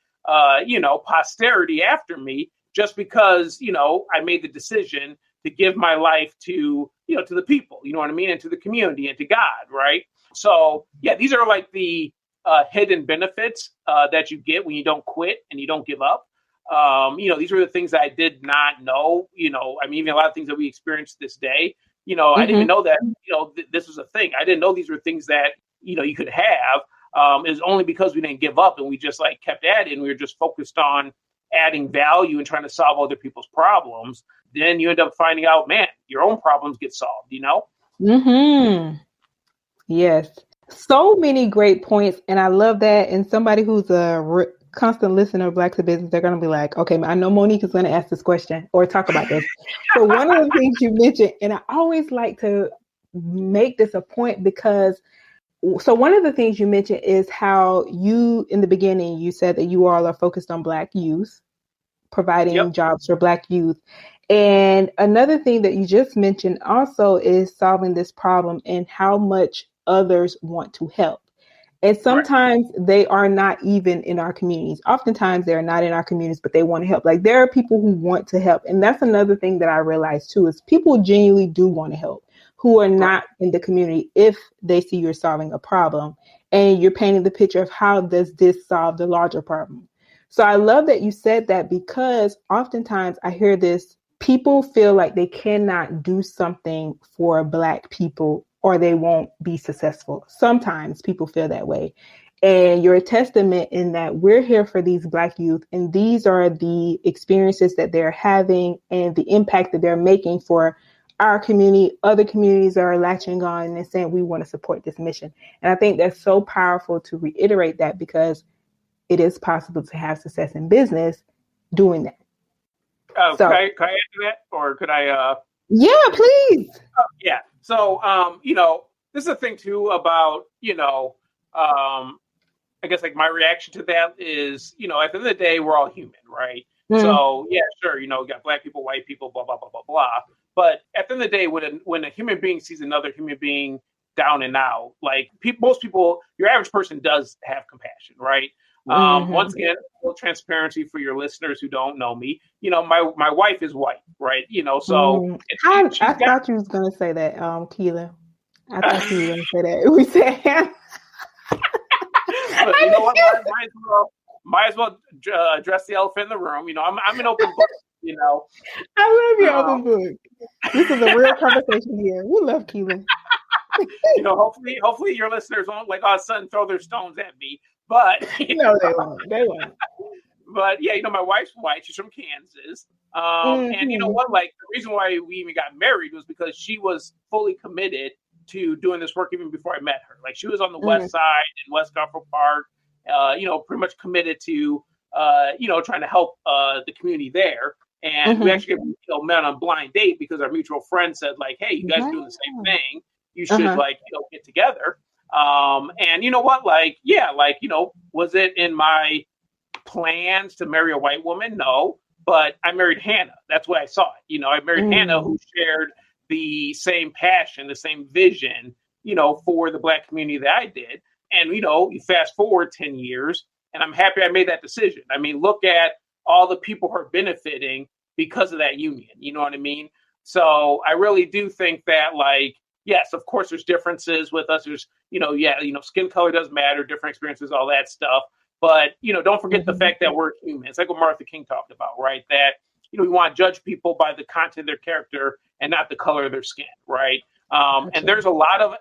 posterity after me, just because, I made the decision to give my life to, to the people, you know what I mean? And to the community and to God, right? So these are like the hidden benefits that you get when you don't quit and you don't give up. These were the things that I did not know. I mean, even a lot of things that we experience this day. I didn't even know that. This was a thing. I didn't know these were things that you could have. Is only because we didn't give up and we just like kept at it, and we were just focused on adding value and trying to solve other people's problems. Then you end up finding out, man, your own problems get solved.
Yes. So many great points. And I love that. And somebody who's a constant listener of Black to Business, they're going to be like, okay, I know Monique is going to ask this question or talk about this. So one of the things you mentioned, and I always like to make this a point because one of the things you mentioned is how you, in the beginning, you said that you all are focused on Black youth, providing jobs for Black youth. And another thing that you just mentioned also is solving this problem and how much others want to help. And sometimes they are not even in our communities. Oftentimes they're not in our communities, but they want to help. Like there are people who want to help. And that's another thing that I realized too, is people genuinely do want to help who are not in the community if they see you're solving a problem and you're painting the picture of how does this solve the larger problem. So I love that you said that because oftentimes I hear this, people feel like they cannot do something for Black people or they won't be successful. Sometimes people feel that way. And you're a testament in that we're here for these Black youth, and these are the experiences that they're having and the impact that they're making for our community. Other communities are latching on and saying, we want to support this mission. And I think that's so powerful to reiterate that because it is possible to have success in business doing that.
Could I answer that, or could I?
Yeah, please.
Yeah. So, this is a thing too about, I guess like my reaction to that is, at the end of the day, we're all human, right? So yeah, sure. We got Black people, white people, blah, blah, blah, blah, blah. But at the end of the day, when a human being sees another human being down and out, like most people, your average person does have compassion, right? Once again, full transparency for your listeners who don't know me. My wife is white, right? So
I thought you was gonna say that, Quilen. I thought you were gonna say that. We said,
but you know what? Might as well address the elephant in the room. I'm an open book.
I love your open book. This is a real conversation here. We love Quilen.
Hopefully your listeners won't like all of a sudden throw their stones at me. But
no, they won't. They won't.
But yeah, my wife's white. She's from Kansas. And you know what? Like the reason why we even got married was because she was fully committed to doing this work even before I met her. Like she was on the west side in West Garfield Park, pretty much committed to, trying to help the community there. And we actually met on a blind date because our mutual friend said like, hey, you guys are doing the same thing. You should get together. And you know what? Like, yeah, like, was it in my plans to marry a white woman? No, but I married Hannah. That's what I saw it. I married Hannah, who shared the same passion, the same vision, for the Black community that I did. And, you fast forward 10 years and I'm happy I made that decision. I mean, look at all the people who are benefiting because of that union. You know what I mean? So I really do think that like, yes, of course, there's differences with us. There's, skin color does matter, different experiences, all that stuff. But, don't forget the fact that we're human. It's like what Martha King talked about, right? That, we want to judge people by the content of their character and not the color of their skin, right? And there's a lot of,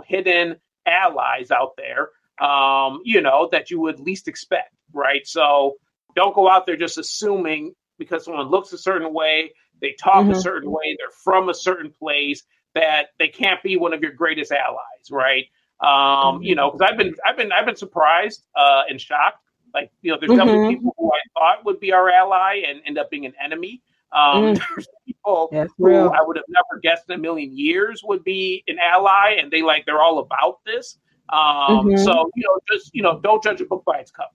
hidden allies out there, that you would least expect, right? So don't go out there just assuming because someone looks a certain way, they talk a certain way, they're from a certain place, that they can't be one of your greatest allies, right? Because I've been surprised and shocked. Like, there's definitely people who I thought would be our ally and end up being an enemy. There's people who I would have never guessed in a million years would be an ally, and they're all about this. So just don't judge a book by its cover.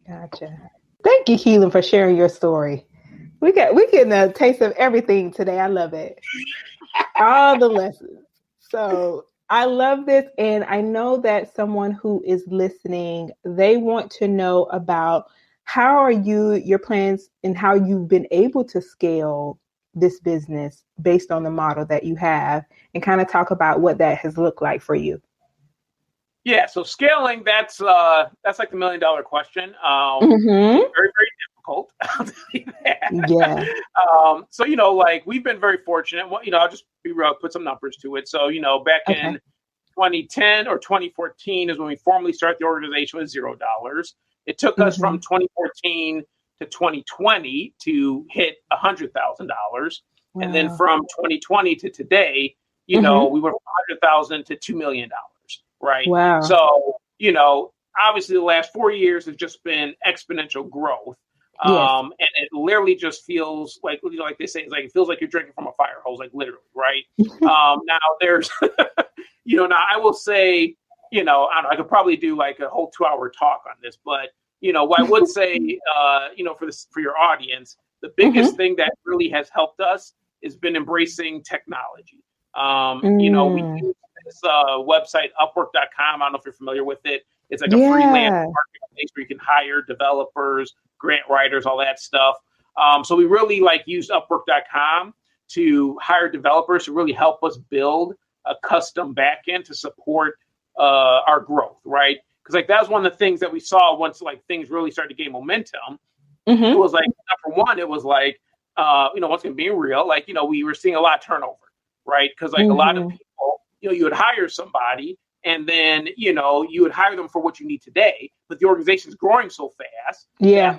Gotcha. Thank you, Quilen, for sharing your story. We getting a taste of everything today. I love it. All the lessons. So I love this. And I know that someone who is listening, they want to know about how are your plans and how you've been able to scale this business based on the model that you have, and kind of talk about what that has looked like for you. Yeah.
So scaling, that's like the $1 million question. Very, very difficult. I'll tell you that.
Yeah.
So, like we've been very fortunate. Well, I'll just be real, put some numbers to it. So, back in 2010 or 2014 is when we formally started the organization with $0. It took us from 2014 to 2020 to hit $100,000. Wow. And then from 2020 to today, we went from 100,000 to $2 million. Right.
Wow.
So, obviously the last 4 years have just been exponential growth. And it literally just feels like, like they say, it's like, it feels like you're drinking from a fire hose, like literally. Right. Now there's, now I will say, I don't know, I could probably do like a whole 2-hour talk on this, but, what I would say, for your audience, the biggest thing that really has helped us has been embracing technology. We use this website, Upwork.com. I don't know if you're familiar with it. It's like a freelance marketplace where you can hire developers, grant writers, all that stuff. So we really used Upwork.com to hire developers to really help us build a custom backend to support our growth, right? Because that was one of the things that we saw once things really started to gain momentum. It was number one, it was once again being real, we were seeing a lot of turnover, right? Because a lot of people, you would hire somebody and then, you would hire them for what you need today, but the organization's growing so fast that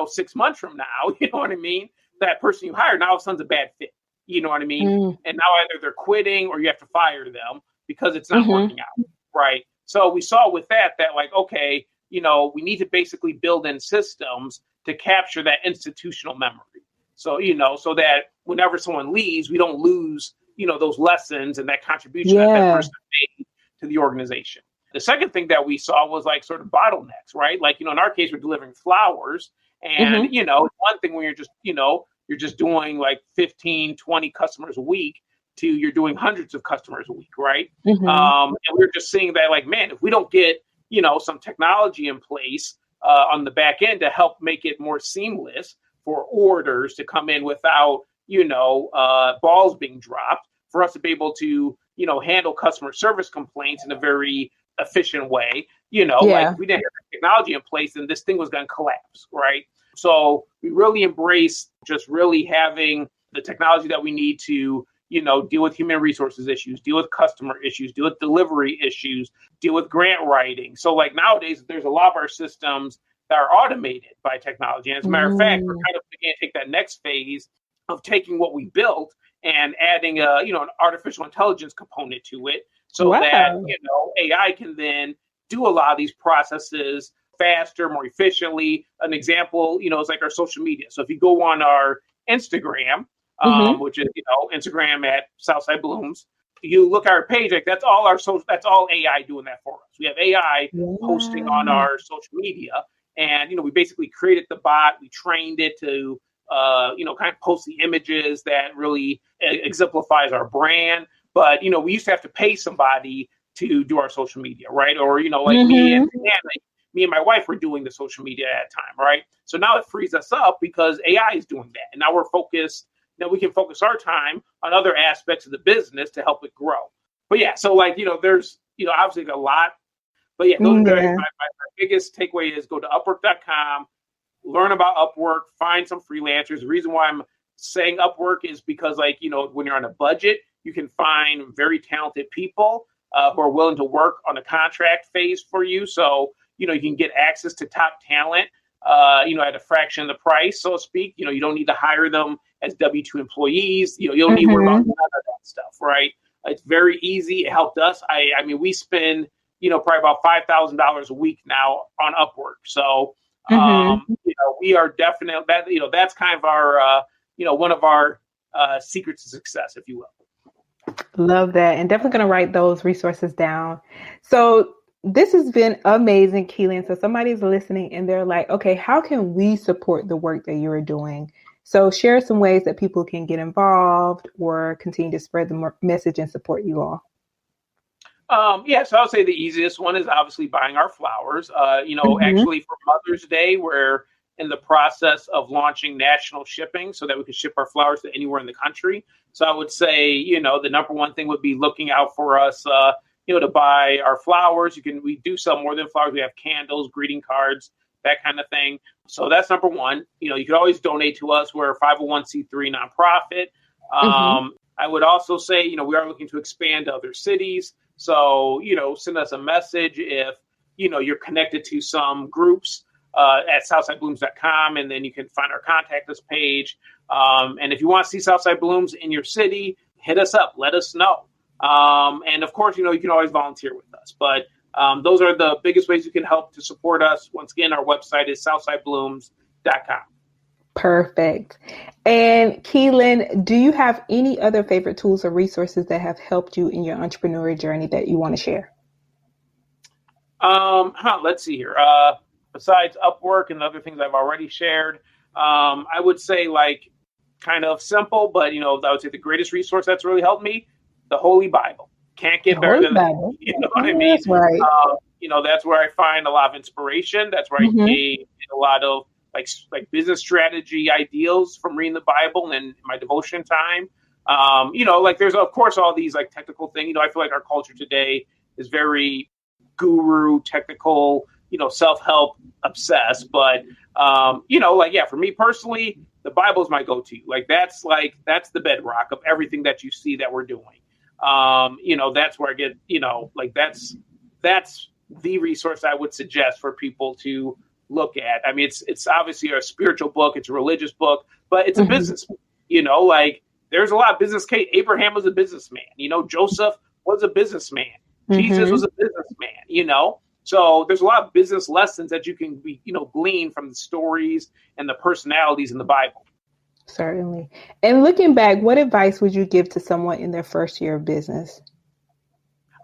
6 months from now, you know what I mean? That person you hired now all of a sudden's a bad fit. You know what I mean? And now either they're quitting or you have to fire them because it's not working out, right? So we saw with that okay, we need to basically build in systems to capture that institutional memory. So, so that whenever someone leaves, we don't lose, those lessons and that contribution that person made to the organization. The second thing that we saw was sort of bottlenecks, right? In our case, we're delivering flowers and, one thing when you're just, you're just doing 15, 20 customers a week to you're doing hundreds of customers a week, right? And we're just seeing that man, if we don't get, some technology in place on the back end to help make it more seamless for orders to come in without, balls being dropped, for us to be able to, handle customer service complaints in a very efficient way, if we didn't have the technology in place, then this thing was going to collapse, right? So we really embrace just really having the technology that we need to, deal with human resources issues, deal with customer issues, deal with delivery issues, deal with grant writing. So nowadays, there's a lot of our systems that are automated by technology. And as a matter of fact, we're kind of beginning to take that next phase of taking what we built and adding an artificial intelligence component to it so that, AI can then do a lot of these processes faster, more efficiently. An example, is our social media. So if you go on our Instagram, which is, Instagram at Southside Blooms, you look at our page, that's all that's all AI doing that for us. We have AI posting on our social media. And, we basically created the bot. We trained it to, kind of post the images that really exemplifies our brand. But, we used to have to pay somebody to do our social media, right? Or, me and my wife were doing the social media at a time, right? So now it frees us up because AI is doing that. And now we're focused, we can focus our time on other aspects of the business to help it grow. But yeah, so there's, obviously a lot. But yeah, those are my biggest takeaway is go to Upwork.com, learn about Upwork, find some freelancers. The reason why I'm saying Upwork is because when you're on a budget, you can find very talented people who are willing to work on a contract phase for you. So, you can get access to top talent, at a fraction of the price, so to speak. You don't need to hire them as W-2 employees. You don't need to worry about none of that stuff, right? It's very easy. It helped us. I mean, we spend probably about $5,000 a week now on Upwork. So, we are definitely that. That's kind of our, one of our secrets to success, if you will.
Love that, and definitely going to write those resources down. So this has been amazing, Quilen. So somebody's listening and they're like, okay, how can we support the work that you're doing? So share some ways that people can get involved or continue to spread the message and support you all.
So I would say the easiest one is obviously buying our flowers. Actually for Mother's Day, we're in the process of launching national shipping so that we can ship our flowers to anywhere in the country. So I would say, the number one thing would be looking out for us, to buy our flowers. We do sell more than flowers. We have candles, greeting cards, that kind of thing. So that's number one. You can always donate to us. We're a 501c3 nonprofit. I would also say, we are looking to expand to other cities. So, send us a message if, you're connected to some groups at southsideblooms.com, and then you can find our contact us page. And if you want to see Southside Blooms in your city, hit us up. Let us know. And of course, you can always volunteer with us. But those are the biggest ways you can help to support us. Once again, our website is southsideblooms.com.
Perfect. And Quilen, do you have any other favorite tools or resources that have helped you in your entrepreneurial journey that you want to share?
Let's see here. Besides Upwork and the other things I've already shared, I would say kind of simple, but I would say the greatest resource that's really helped me, the Holy Bible. Can't get better than that. You know what I mean?
That's right.
That's where I find a lot of inspiration. That's where I gain a lot of like business strategy ideals from reading the Bible and my devotion time. There's of course all these technical things. I feel like our culture today is very guru technical, self-help obsessed. But for me personally, the Bible is my go-to. That's the bedrock of everything that you see that we're doing. That's where I get, that's the resource I would suggest for people to look at. I mean, it's obviously a spiritual book, it's a religious book, but it's a business book. There's a lot of business case. Abraham was a businessman. Joseph was a businessman. Jesus was a businessman. So there's a lot of business lessons that you can glean from the stories and the personalities in the Bible.
Certainly. And looking back, what advice would you give to someone in their first year of business?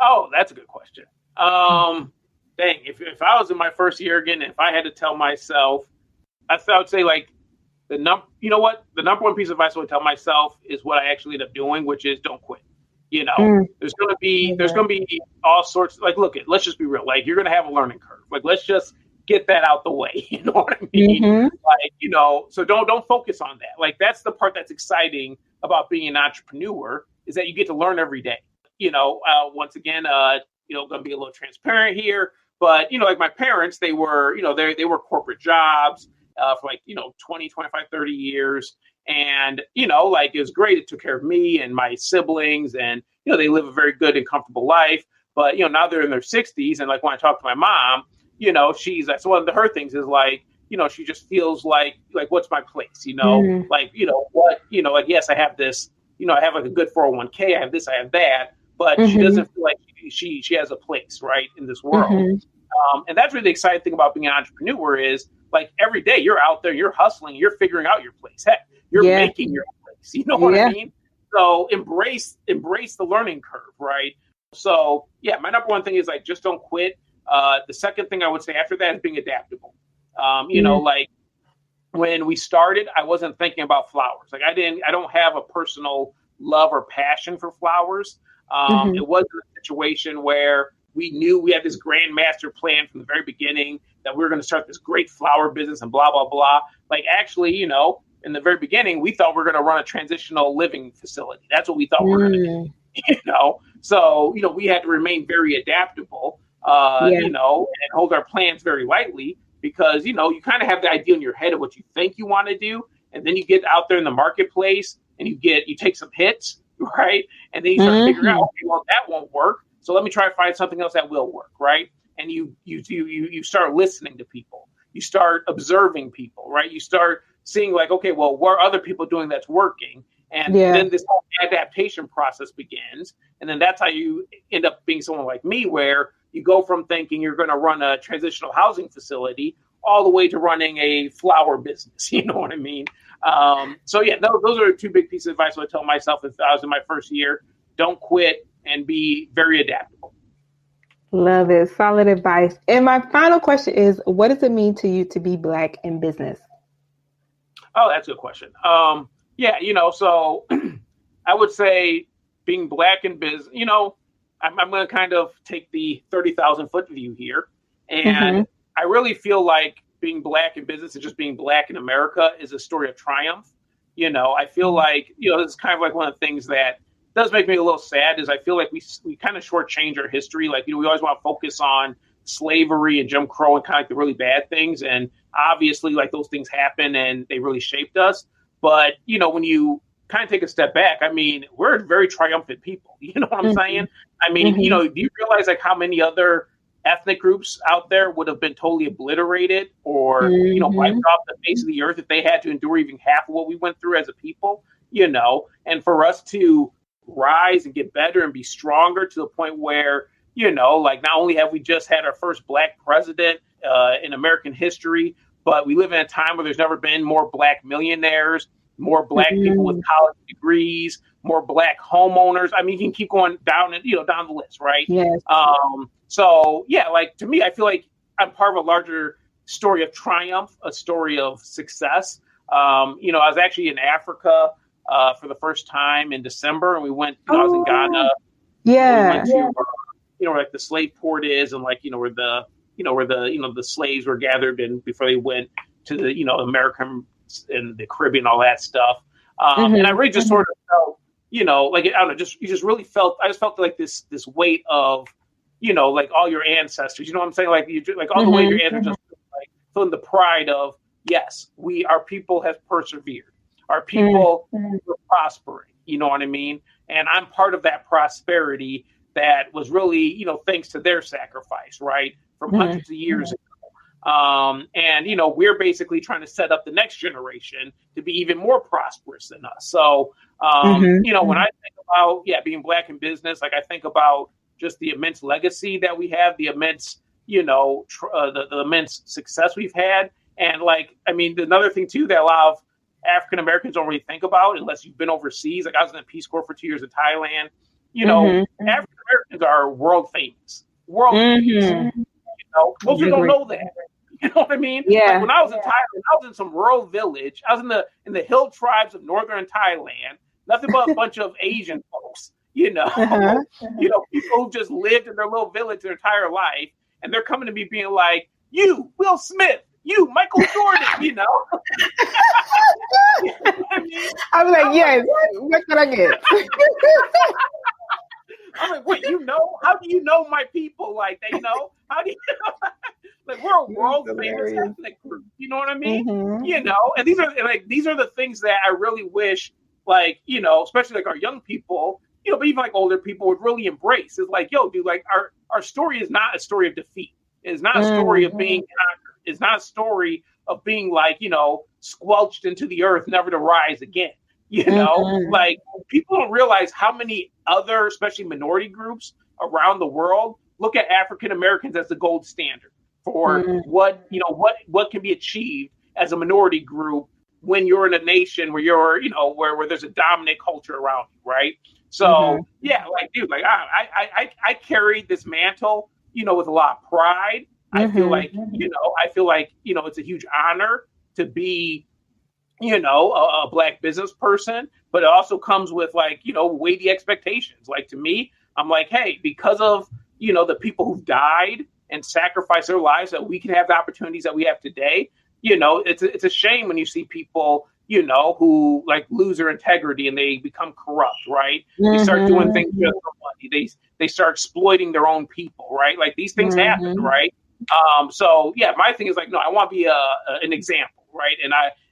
Oh, that's a good question. If I was in my first year again, if I had to tell myself, I would say the number one piece of advice I would tell myself is what I actually end up doing, which is don't quit. There's going to be all sorts. Let's just be real. You're going to have a learning curve. Let's just get that out the way. You know what I mean? So don't focus on that. That's the part that's exciting about being an entrepreneur, is that you get to learn every day. Once again, going to be a little transparent here, but my parents, they were corporate jobs for 20, 25, 30 years. And, it was great. It took care of me and my siblings, and, they live a very good and comfortable life. But, now they're in their 60s. And when I talk to my mom, she's so one of her things is she just feels like what's my place, yes, I have this, I have a good 401k, I have this, I have that, but she doesn't feel like she has a place right in this world. And that's really the exciting thing about being an entrepreneur is every day you're out there, you're hustling, you're figuring out your place. Heck, you're making your place. You know what I mean? So embrace the learning curve, right? So my number one thing is just don't quit. The second thing I would say after that is being adaptable. When we started, I wasn't thinking about flowers. I don't have a personal love or passion for flowers. It wasn't a situation where we knew we had this grand master plan from the very beginning that we were going to start this great flower business and blah, blah, blah. Actually, in the very beginning, we thought we were going to run a transitional living facility. That's what we thought we were going to do, So, we had to remain very adaptable, and hold our plans very lightly because, you kind of have the idea in your head of what you think you want to do. And then you get out there in the marketplace and you take some hits, right? And then you start figuring out, okay, well, that won't work. So let me try to find something else that will work, right? And you start listening to people. You start observing people, right? You start seeing okay, well, what are other people doing that's working? And then this whole adaptation process begins. And then that's how you end up being someone like me, where you go from thinking you're going to run a transitional housing facility all the way to running a flower business. You know what I mean? Those are two big pieces of advice I would tell myself if I was in my first year. Don't quit and be very adaptable.
Love it. Solid advice. And my final question is, what does it mean to you to be Black in business?
Oh, that's a good question. So I would say being Black in business, I'm going to kind of take the 30,000 foot view here. And I really feel like being Black in business and just being Black in America is a story of triumph. I feel like, this is kind of one of the things that does make me a little sad is I feel like we kind of shortchange our history. We always want to focus on, slavery and Jim Crow and kind of like the really bad things. And obviously, like, those things happen and they really shaped us. But, you know, when you kind of take a step back, I mean, we're very triumphant people. You know what I'm saying? I mean, you know, do you realize like how many other ethnic groups out there would have been totally obliterated or, you know, wiped off the face of the earth if they had to endure even half of what we went through as a people, you know? And for us to rise and get better and be stronger to the point where, you know, like, not only have we just had our first Black president in American history, but we live in a time where there's never been more Black millionaires, more Black people with college degrees, more Black homeowners. I mean, you can keep going down and, you know, down the list, right?
Yes.
So yeah, like, to me, I feel like I'm part of a larger story of triumph, a story of success. You know, I was actually in Africa for the first time in December, and we went, you know, I was in Ghana.
Yeah.
We went to, you know, where like the slave port is, and like, you know, where the slaves were gathered in before they went to the, you know, American and the Caribbean, all that stuff. And I really just sort of felt, you know, like, I don't know, I just felt like this weight of, you know, like all your ancestors, you know what I'm saying? Like, like all the way your ancestors, like, feeling the pride of, yes, our people have persevered. Our people were prospering, you know what I mean? And I'm part of that prosperity that was really, you know, thanks to their sacrifice, right? From hundreds of years ago. And, you know, we're basically trying to set up the next generation to be even more prosperous than us. So, you know, when I think about, being Black in business, like, I think about just the immense legacy that we have, the immense, you know, the immense success we've had. And, like, I mean, another thing, too, that a lot of African Americans don't really think about unless you've been overseas. Like, I was in the Peace Corps for 2 years in Thailand. You know, African Americans are world famous. World famous. You know, most people don't know that. You know what I mean?
Yeah.
Like, when I was in Thailand, I was in some rural village. I was in the hill tribes of northern Thailand. Nothing but a bunch of Asian folks. You know, you know, people who just lived in their little village their entire life, and they're coming to me being like, "You, Will Smith, you, Michael Jordan," you know. You know what I mean?
I'm like, yes. What can I get?
I'm like, wait, you know? How do you know my people? Like, they know? How do you know? Like, we're a world famous ethnic group. You know what I mean? You know, and these are the things that I really wish, like, you know, especially like our young people, you know, but even like older people would really embrace. It's like, yo, dude, like, our story is not a story of defeat. It's not a story of being conquered. It's not a story of being, like, you know, squelched into the earth, never to rise again. You know, like, people don't realize how many other, especially minority groups around the world, look at African Americans as the gold standard for what, you know, what can be achieved as a minority group when you're in a nation where you're, you know, where there's a dominant culture around you, right? So yeah, like, dude, like, I carried this mantle, you know, with a lot of pride. I feel like, you know, it's a huge honor to be, you know, a Black business person, but it also comes with, like, you know, weighty expectations. Like, to me, I'm like, hey, because of, you know, the people who've died and sacrificed their lives that we can have the opportunities that we have today. You know, it's a shame when you see people, you know, who, like, lose their integrity and they become corrupt, right? They start doing things just for money. They start exploiting their own people, right? Like, these things happen, right? So yeah, my thing is, like, no, I want to be an example, right?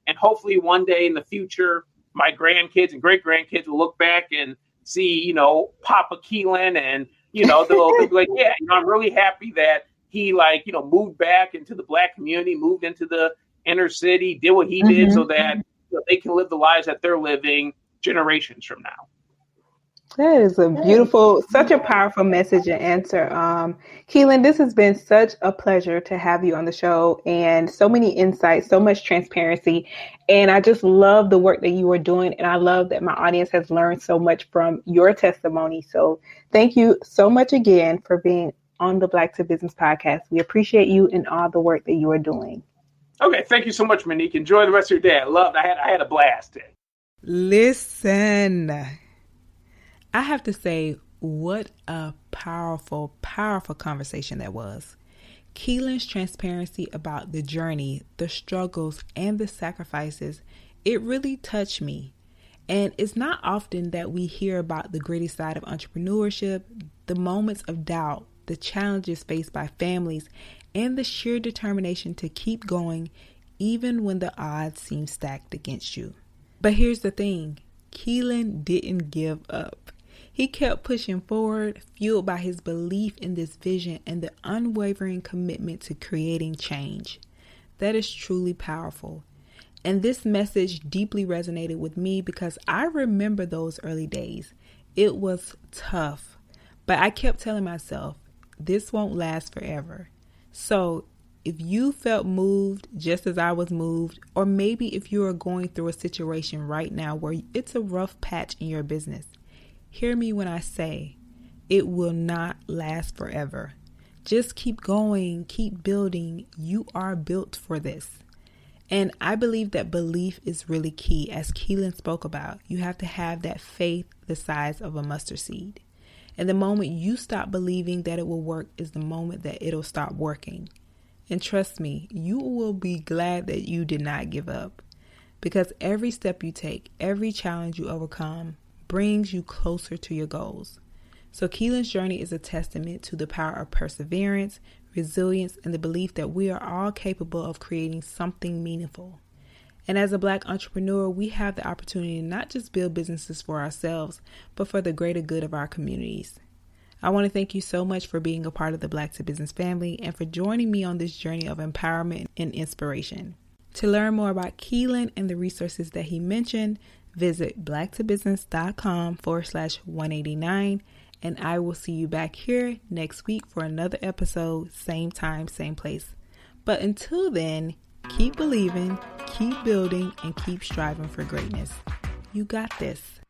And hopefully one day in the future, my grandkids and great grandkids will look back and see, you know, Papa Quilen, and, you know, they'll be like, yeah, you know, I'm really happy that he, like, you know, moved back into the Black community, moved into the inner city, did what he did so that, you know, they can live the lives that they're living generations from now.
That is a beautiful, such a powerful message and answer. Quilen, this has been such a pleasure to have you on the show, and so many insights, so much transparency. And I just love the work that you are doing. And I love that my audience has learned so much from your testimony. So thank you so much again for being on the Black to Business podcast. We appreciate you and all the work that you are doing.
Okay. Thank you so much, Monique. Enjoy the rest of your day. I had a blast today.
Listen, I have to say, what a powerful, powerful conversation that was. Quilen's transparency about the journey, the struggles, and the sacrifices, it really touched me. And it's not often that we hear about the gritty side of entrepreneurship, the moments of doubt, the challenges faced by families, and the sheer determination to keep going even when the odds seem stacked against you. But here's the thing, Quilen didn't give up. He kept pushing forward, fueled by his belief in this vision and the unwavering commitment to creating change. That is truly powerful. And this message deeply resonated with me because I remember those early days. It was tough, but I kept telling myself, this won't last forever. So if you felt moved just as I was moved, or maybe if you are going through a situation right now where it's a rough patch in your business, hear me when I say it will not last forever. Just keep going, keep building. You are built for this. And I believe that belief is really key, as Quilen spoke about. You have to have that faith the size of a mustard seed. And the moment you stop believing that it will work is the moment that it'll stop working. And trust me, you will be glad that you did not give up. Because every step you take, every challenge you overcome, brings you closer to your goals. So Quilen's journey is a testament to the power of perseverance, resilience, and the belief that we are all capable of creating something meaningful. And as a Black entrepreneur, we have the opportunity to not just build businesses for ourselves, but for the greater good of our communities. I want to thank you so much for being a part of the Black to Business family and for joining me on this journey of empowerment and inspiration. To learn more about Quilen and the resources that he mentioned, visit blacktobusiness.com/189. And I will see you back here next week for another episode, same time, same place. But until then, keep believing, keep building, and keep striving for greatness. You got this.